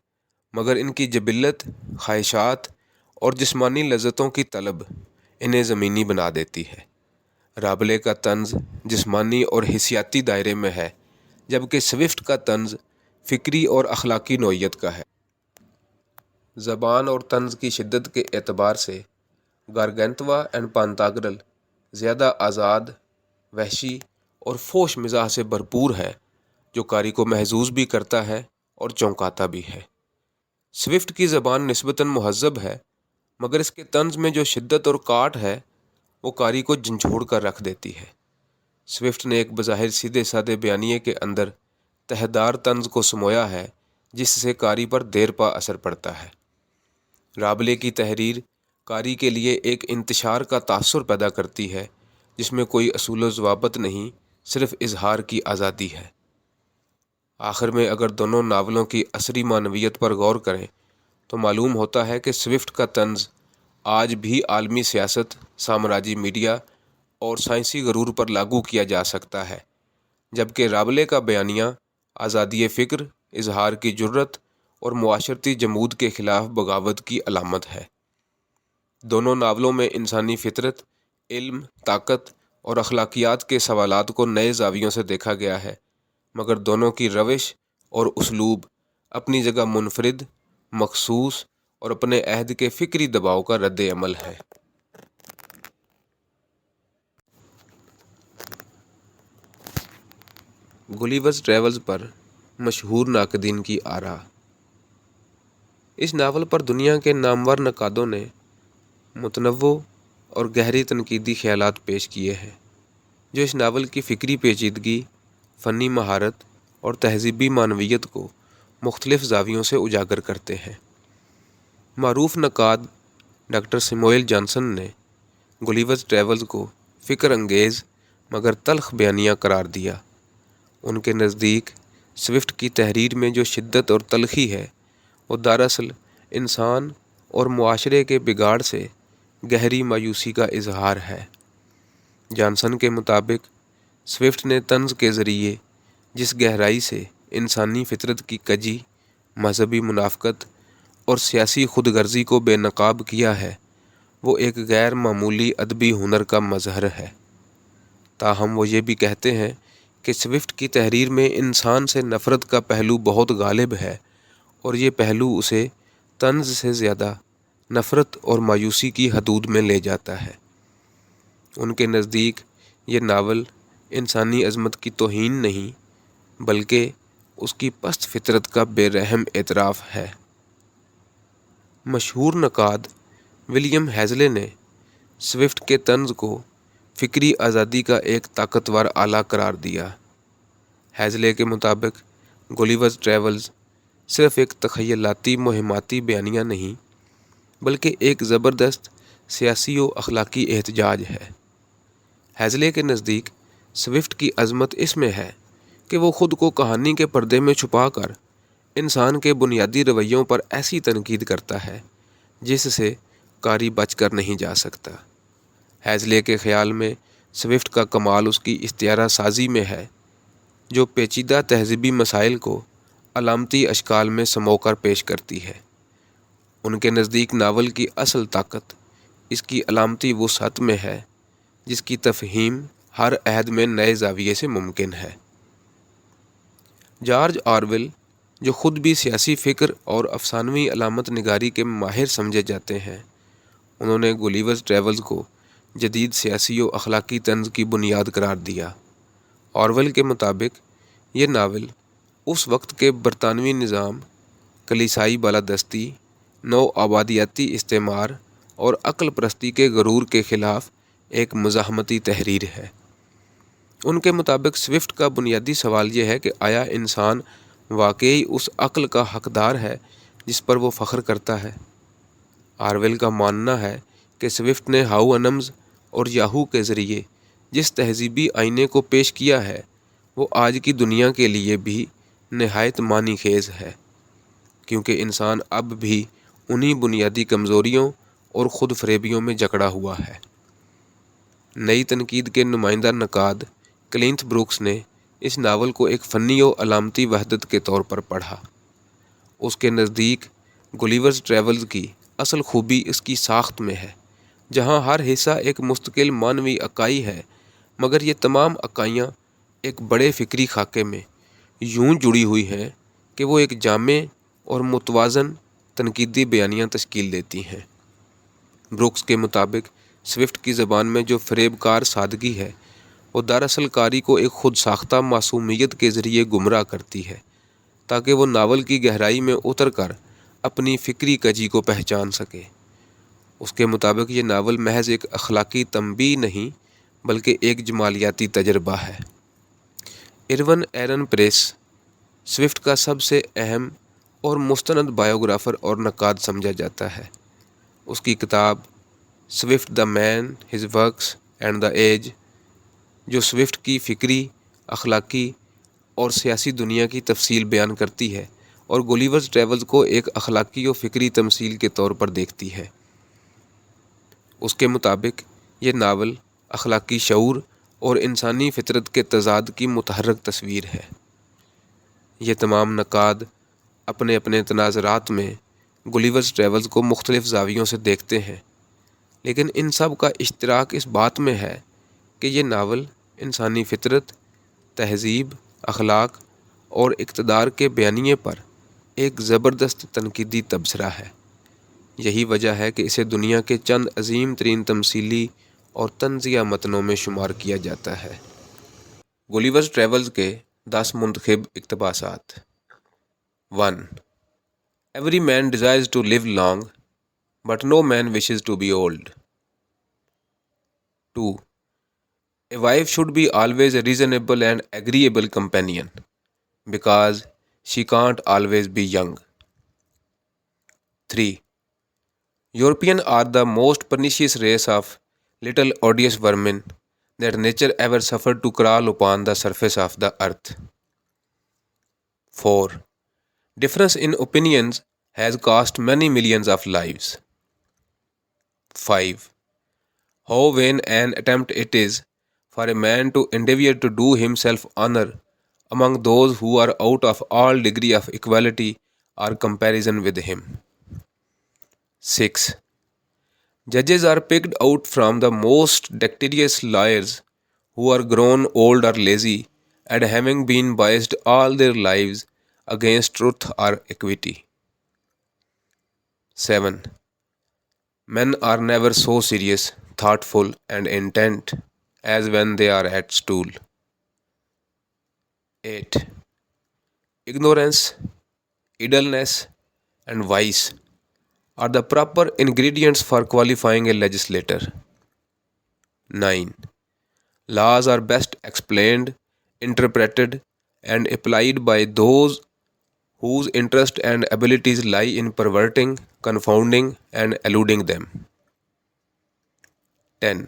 مگر ان کی جبلت، خواہشات اور جسمانی لذتوں کی طلب انہیں زمینی بنا دیتی ہے۔ رابلے کا طنز جسمانی اور حسیاتی دائرے میں ہے، جبکہ سوئفٹ کا طنز فکری اور اخلاقی نوعیت کا ہے۔ زبان اور طنز کی شدت کے اعتبار سے گارگینتوا اینڈ پانتاگرل زیادہ آزاد، وحشی اور فوش مزاح سے بھرپور ہے، جو قاری کو محظوظ بھی کرتا ہے اور چونکاتا بھی ہے۔ سوئفٹ کی زبان نسبتاً مہذب ہے، مگر اس کے طنز میں جو شدت اور کاٹ ہے وہ قاری کو جھنجھوڑ کر رکھ دیتی ہے۔ سوئفٹ نے ایک بظاہر سیدھے سادے بیانیے کے اندر تہدار طنز کو سمویا ہے، جس سے قاری پر دیر پا اثر پڑتا ہے۔ رابلے کی تحریر قاری کے لیے ایک انتشار کا تاثر پیدا کرتی ہے، جس میں کوئی اصول و ضوابط نہیں، صرف اظہار کی آزادی ہے۔ آخر میں اگر دونوں ناولوں کی عصری معنویت پر غور کریں تو معلوم ہوتا ہے کہ سوئفٹ کا طنز آج بھی عالمی سیاست، سامراجی میڈیا اور سائنسی غرور پر لاگو کیا جا سکتا ہے، جبکہ رابلے کا بیانیہ آزادی فکر، اظہار کی جرات اور معاشرتی جمود کے خلاف بغاوت کی علامت ہے۔ دونوں ناولوں میں انسانی فطرت، علم، طاقت اور اخلاقیات کے سوالات کو نئے زاویوں سے دیکھا گیا ہے، مگر دونوں کی روش اور اسلوب اپنی جگہ منفرد، مخصوص اور اپنے عہد کے فکری دباؤ کا رد عمل ہے۔ گولیورز ٹریولز پر مشہور ناقدین کی آراء۔ اس ناول پر دنیا کے نامور نقادوں نے متنوع اور گہری تنقیدی خیالات پیش کیے ہیں، جو اس ناول کی فکری پیچیدگی، فنی مہارت اور تہذیبی معنویت کو مختلف زاویوں سے اجاگر کرتے ہیں۔ معروف نقاد ڈاکٹر سیموئل جانسن نے گولیورز ٹریولز کو فکر انگیز مگر تلخ بیانیہ قرار دیا۔ ان کے نزدیک سوئفٹ کی تحریر میں جو شدت اور تلخی ہے، وہ دراصل انسان اور معاشرے کے بگاڑ سے گہری مایوسی کا اظہار ہے۔ جانسن کے مطابق سوئفٹ نے طنز کے ذریعے جس گہرائی سے انسانی فطرت کی کجی، مذہبی منافقت اور سیاسی خود غرضی کو بے نقاب کیا ہے، وہ ایک غیر معمولی ادبی ہنر کا مظہر ہے۔ تاہم وہ یہ بھی کہتے ہیں کہ سوئفٹ کی تحریر میں انسان سے نفرت کا پہلو بہت غالب ہے، اور یہ پہلو اسے طنز سے زیادہ نفرت اور مایوسی کی حدود میں لے جاتا ہے۔ ان کے نزدیک یہ ناول انسانی عظمت کی توہین نہیں، بلکہ اس کی پست فطرت کا بے رحم اعتراف ہے۔ مشہور نقاد ولیم ہیزلے نے سوئفٹ کے طنز کو فکری آزادی کا ایک طاقتور آلہ قرار دیا۔ ہیزلے کے مطابق گولیورز ٹریولز صرف ایک تخیلاتی مہماتی بیانیہ نہیں، بلکہ ایک زبردست سیاسی و اخلاقی احتجاج ہے۔ ہیزلے کے نزدیک سوئفٹ کی عظمت اس میں ہے کہ وہ خود کو کہانی کے پردے میں چھپا کر انسان کے بنیادی رویوں پر ایسی تنقید کرتا ہے جس سے قاری بچ کر نہیں جا سکتا۔ ہیزلے کے خیال میں سوئفٹ کا کمال اس کی استعارہ سازی میں ہے، جو پیچیدہ تہذیبی مسائل کو علامتی اشکال میں سمو کر پیش کرتی ہے۔ ان کے نزدیک ناول کی اصل طاقت اس کی علامتی وسعت میں ہے، جس کی تفہیم ہر عہد میں نئے زاویے سے ممکن ہے۔ جارج آرویل، جو خود بھی سیاسی فکر اور افسانوی علامت نگاری کے ماہر سمجھے جاتے ہیں، انہوں نے گولیورز ٹریولز کو جدید سیاسی و اخلاقی طنز کی بنیاد قرار دیا۔ آرویل کے مطابق یہ ناول اس وقت کے برطانوی نظام، کلیسائی بالادستی، نو آبادیاتی استعمار اور عقل پرستی کے غرور کے خلاف ایک مزاحمتی تحریر ہے۔ ان کے مطابق سوئفٹ کا بنیادی سوال یہ ہے کہ آیا انسان واقعی اس عقل کا حقدار ہے جس پر وہ فخر کرتا ہے؟ آرویل کا ماننا ہے کہ سوفٹ نے ہاؤ انمز اور یاہو کے ذریعے جس تہذیبی آئینے کو پیش کیا ہے وہ آج کی دنیا کے لیے بھی نہایت معنی خیز ہے، کیونکہ انسان اب بھی انہی بنیادی کمزوریوں اور خود فریبیوں میں جکڑا ہوا ہے۔ نئی تنقید کے نمائندہ نقاد کلینتھ بروکس نے اس ناول کو ایک فنی و علامتی وحدت کے طور پر پڑھا۔ اس کے نزدیک گلیورز ٹریولز کی اصل خوبی اس کی ساخت میں ہے، جہاں ہر حصہ ایک مستقل معنوی اکائی ہے، مگر یہ تمام اکائیاں ایک بڑے فکری خاکے میں یوں جڑی ہوئی ہیں کہ وہ ایک جامع اور متوازن تنقیدی بیانیہ تشکیل دیتی ہیں۔ بروکس کے مطابق سوفٹ کی زبان میں جو فریب کار سادگی ہے وہ دراصل قاری کو ایک خود ساختہ معصومیت کے ذریعے گمراہ کرتی ہے، تاکہ وہ ناول کی گہرائی میں اتر کر اپنی فکری کجی کو پہچان سکے۔ اس کے مطابق یہ ناول محض ایک اخلاقی تنبیہ نہیں بلکہ ایک جمالیاتی تجربہ ہے۔ ارون ایرن پریس سوفٹ کا سب سے اہم اور مستند بائیوگرافر اور نقاد سمجھا جاتا ہے۔ اس کی کتاب Swift the man, his works and the age, جو سوفٹ کی فکری، اخلاقی اور سیاسی دنیا کی تفصیل بیان کرتی ہے اور گلیورز ٹریولز کو ایک اخلاقی و فکری تمثیل کے طور پر دیکھتی ہے۔ اس کے مطابق یہ ناول اخلاقی شعور اور انسانی فطرت کے تضاد کی متحرک تصویر ہے۔ یہ تمام نقاد اپنے اپنے تناظرات میں گلیورز ٹریولز کو مختلف زاویوں سے دیکھتے ہیں، لیکن ان سب کا اشتراک اس بات میں ہے کہ یہ ناول انسانی فطرت، تہذیب، اخلاق اور اقتدار کے بیانیے پر ایک زبردست تنقیدی تبصرہ ہے۔ یہی وجہ ہے کہ اسے دنیا کے چند عظیم ترین تمثیلی اور طنزیہ متنوں میں شمار کیا جاتا ہے۔ گلیورز ٹریولز کے 10 منتخب اقتباسات۔ 1. Every man desires to live long, but no man wishes to be old. 2. A wife should be always a reasonable and agreeable companion, because she can't always be young. 3. Europeans are the most pernicious race of little odious vermin that nature ever suffered to crawl upon the surface of the earth. 4. Difference in opinions has cost many millions of lives. 5. How vain an attempt it is for a man to endeavor to do himself honor among those who are out of all degree of equality or comparison with him. 6. Judges are picked out from the most dexterous lawyers who are grown old or lazy and having been biased all their lives against truth or equity. 7. Men are never so serious, thoughtful, and intent as when they are at stool. 8. Ignorance, idleness, and vice are the proper ingredients for qualifying a legislator. 9. Laws are best explained, interpreted, and applied by those whose interest and abilities lie in perverting, confounding, and eluding them. 10.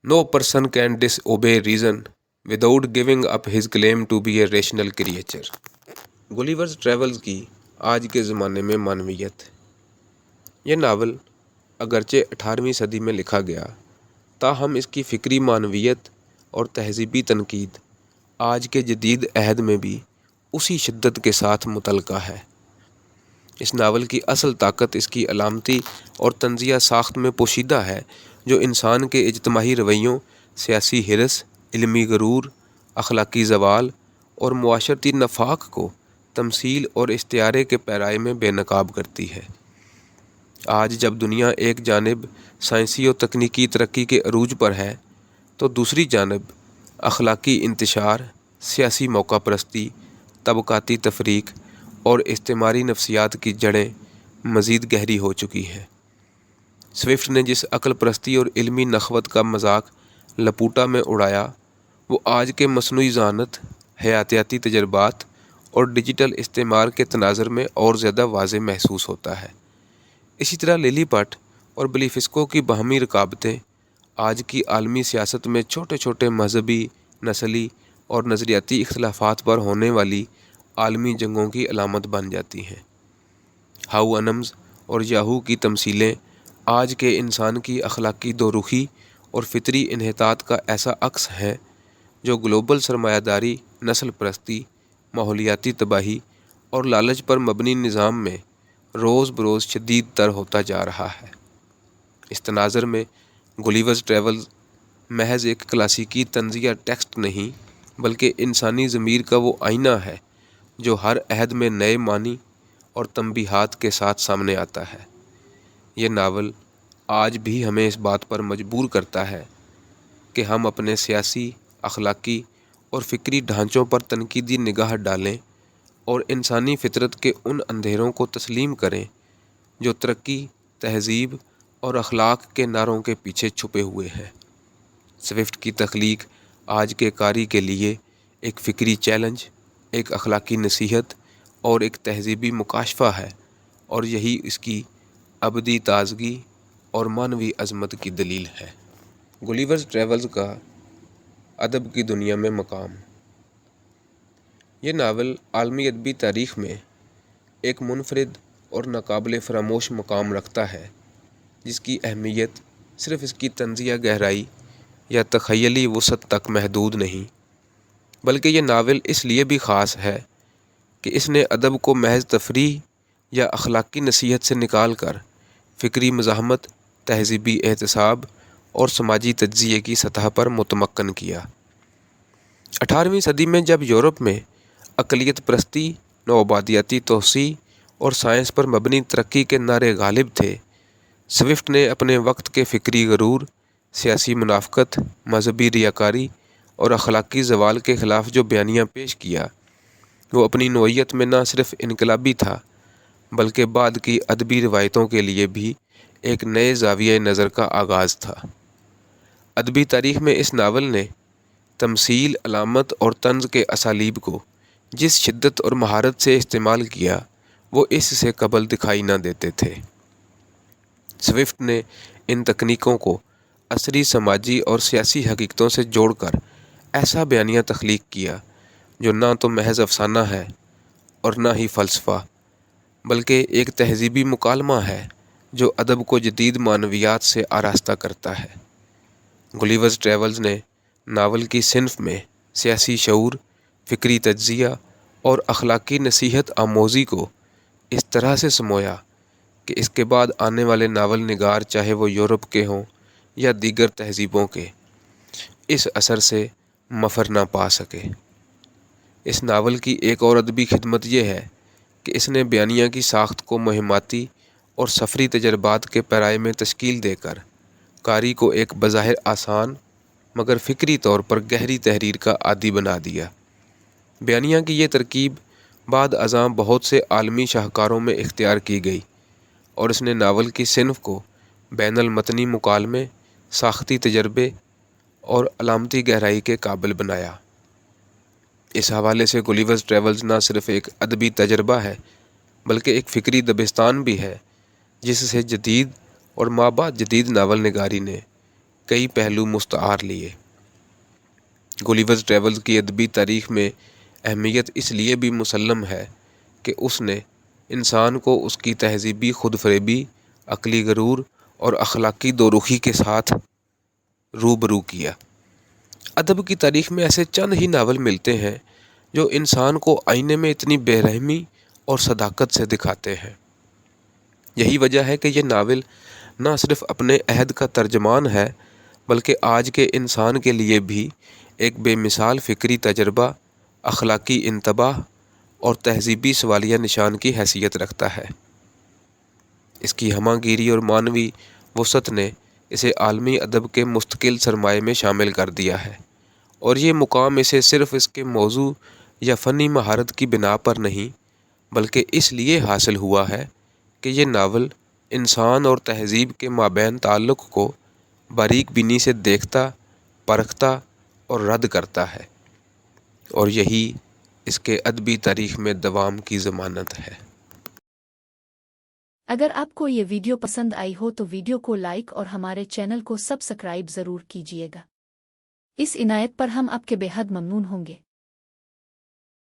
No person can disobey reason without giving up his claim to be a rational creature. Gulliver's Travels کی آج کے زمانے میں معنویت۔ یہ ناول اگرچہ 18ویں صدی میں لکھا گیا، تاہم اس کی فکری معنویت اور تہذیبی تنقید آج کے جدید عہد میں بھی اسی شدت کے ساتھ متعلقہ ہے۔ اس ناول کی اصل طاقت اس کی علامتی اور طنزیہ ساخت میں پوشیدہ ہے، جو انسان کے اجتماعی رویوں، سیاسی حرص، علمی غرور، اخلاقی زوال اور معاشرتی نفاق کو تمثیل اور استعارے کے پیرائے میں بے نقاب کرتی ہے۔ آج جب دنیا ایک جانب سائنسی و تکنیکی ترقی کے عروج پر ہے تو دوسری جانب اخلاقی انتشار، سیاسی موقع پرستی، طبقاتی تفریق اور استعماری نفسیات کی جڑیں مزید گہری ہو چکی ہیں۔ سوفٹ نے جس عقل پرستی اور علمی نخوت کا مذاق لپوٹا میں اڑایا، وہ آج کے مصنوعی ذہانت، حیاتیاتی تجربات اور ڈیجیٹل استعمار کے تناظر میں اور زیادہ واضح محسوس ہوتا ہے۔ اسی طرح للی پٹ اور بلیفسکو کی باہمی رکاوٹیں آج کی عالمی سیاست میں چھوٹے چھوٹے مذہبی، نسلی اور نظریاتی اختلافات پر ہونے والی عالمی جنگوں کی علامت بن جاتی ہیں۔ ہاؤ انمز اور یاہو کی تمثیلیں آج کے انسان کی اخلاقی دوروخی اور فطری انحطاط کا ایسا عکس ہیں جو گلوبل سرمایہ داری، نسل پرستی، ماحولیاتی تباہی اور لالچ پر مبنی نظام میں روز بروز شدید تر ہوتا جا رہا ہے۔ اس تناظر میں گلیورز ٹریولز محض ایک کلاسیکی طنزیہ ٹیکسٹ نہیں بلکہ انسانی ضمیر کا وہ آئینہ ہے جو ہر عہد میں نئے معنی اور تنبیہات کے ساتھ سامنے آتا ہے۔ یہ ناول آج بھی ہمیں اس بات پر مجبور کرتا ہے کہ ہم اپنے سیاسی، اخلاقی اور فکری ڈھانچوں پر تنقیدی نگاہ ڈالیں اور انسانی فطرت کے ان اندھیروں کو تسلیم کریں جو ترقی، تہذیب اور اخلاق کے نعروں کے پیچھے چھپے ہوئے ہیں۔ سوئفٹ کی تخلیق آج کے قاری کے لیے ایک فکری چیلنج، ایک اخلاقی نصیحت اور ایک تہذیبی مکاشفہ ہے، اور یہی اس کی ابدی تازگی اور معنوی عظمت کی دلیل ہے۔ گلیورز ٹریولز کا ادب کی دنیا میں مقام۔ یہ ناول عالمی ادبی تاریخ میں ایک منفرد اور ناقابل فراموش مقام رکھتا ہے، جس کی اہمیت صرف اس کی طنزیہ گہرائی یا تخیلی وسعت تک محدود نہیں، بلکہ یہ ناول اس لیے بھی خاص ہے کہ اس نے ادب کو محض تفریح یا اخلاقی نصیحت سے نکال کر فکری مزاحمت، تہذیبی احتساب اور سماجی تجزیے کی سطح پر متمکن کیا۔ 18ویں صدی میں جب یورپ میں اقلیت پرستی، نوآبادیاتی توسیع اور سائنس پر مبنی ترقی کے نعرے غالب تھے، سوئفٹ نے اپنے وقت کے فکری غرور، سیاسی منافقت، مذہبی ریاکاری اور اخلاقی زوال کے خلاف جو بیانیہ پیش کیا، وہ اپنی نوعیت میں نہ صرف انقلابی تھا بلکہ بعد کی ادبی روایتوں کے لیے بھی ایک نئے زاویہ نظر کا آغاز تھا۔ ادبی تاریخ میں اس ناول نے تمثیل، علامت اور طنز کے اسالیب کو جس شدت اور مہارت سے استعمال کیا، وہ اس سے قبل دکھائی نہ دیتے تھے۔ سوئفٹ نے ان تکنیکوں کو عصری سماجی اور سیاسی حقیقتوں سے جوڑ کر ایسا بیانیہ تخلیق کیا جو نہ تو محض افسانہ ہے اور نہ ہی فلسفہ، بلکہ ایک تہذیبی مکالمہ ہے جو ادب کو جدید معنویات سے آراستہ کرتا ہے۔ گلیورز ٹریولز نے ناول کی صنف میں سیاسی شعور، فکری تجزیہ اور اخلاقی نصیحت آموزی کو اس طرح سے سمویا کہ اس کے بعد آنے والے ناول نگار، چاہے وہ یورپ کے ہوں یا دیگر تہذیبوں کے، اس اثر سے مفر نہ پا سکے۔ اس ناول کی ایک اور ادبی خدمت یہ ہے کہ اس نے بیانیہ کی ساخت کو مہماتی اور سفری تجربات کے پیرائے میں تشکیل دے کر قاری کو ایک بظاہر آسان مگر فکری طور پر گہری تحریر کا عادی بنا دیا۔ بیانیہ کی یہ ترکیب بعد ازاں بہت سے عالمی شاہکاروں میں اختیار کی گئی اور اس نے ناول کی صنف کو بین المتنی مکالمے، ساختی تجربے اور علامتی گہرائی کے قابل بنایا۔ اس حوالے سے گلیورز ٹریولز نہ صرف ایک ادبی تجربہ ہے بلکہ ایک فکری دبستان بھی ہے جس سے جدید اور مابعد جدید ناول نگاری نے کئی پہلو مستعار لیے۔ گلیورز ٹریولز کی ادبی تاریخ میں اہمیت اس لیے بھی مسلم ہے کہ اس نے انسان کو اس کی تہذیبی خود فریبی، عقلی غرور اور اخلاقی دوروخی کے ساتھ روبرو کیا۔ ادب کی تاریخ میں ایسے چند ہی ناول ملتے ہیں جو انسان کو آئینے میں اتنی بے رحمی اور صداقت سے دکھاتے ہیں۔ یہی وجہ ہے کہ یہ ناول نہ صرف اپنے عہد کا ترجمان ہے بلکہ آج کے انسان کے لیے بھی ایک بے مثال فکری تجربہ، اخلاقی انتباہ اور تہذیبی سوالیہ نشان کی حیثیت رکھتا ہے۔ اس کی ہمہ گیری اور معنوی وسعت نے اسے عالمی ادب کے مستقل سرمایہ میں شامل کر دیا ہے، اور یہ مقام اسے صرف اس کے موضوع یا فنی مہارت کی بنا پر نہیں بلکہ اس لیے حاصل ہوا ہے کہ یہ ناول انسان اور تہذیب کے مابین تعلق کو باریک بینی سے دیکھتا، پرکھتا اور رد کرتا ہے، اور یہی اس کے ادبی تاریخ میں دوام کی ضمانت ہے۔ اگر آپ کو یہ ویڈیو پسند آئی ہو تو ویڈیو کو لائک اور ہمارے چینل کو سبسکرائب ضرور کیجیے گا۔ اس عنایت پر ہم آپ کے بے حد ممنون ہوں گے۔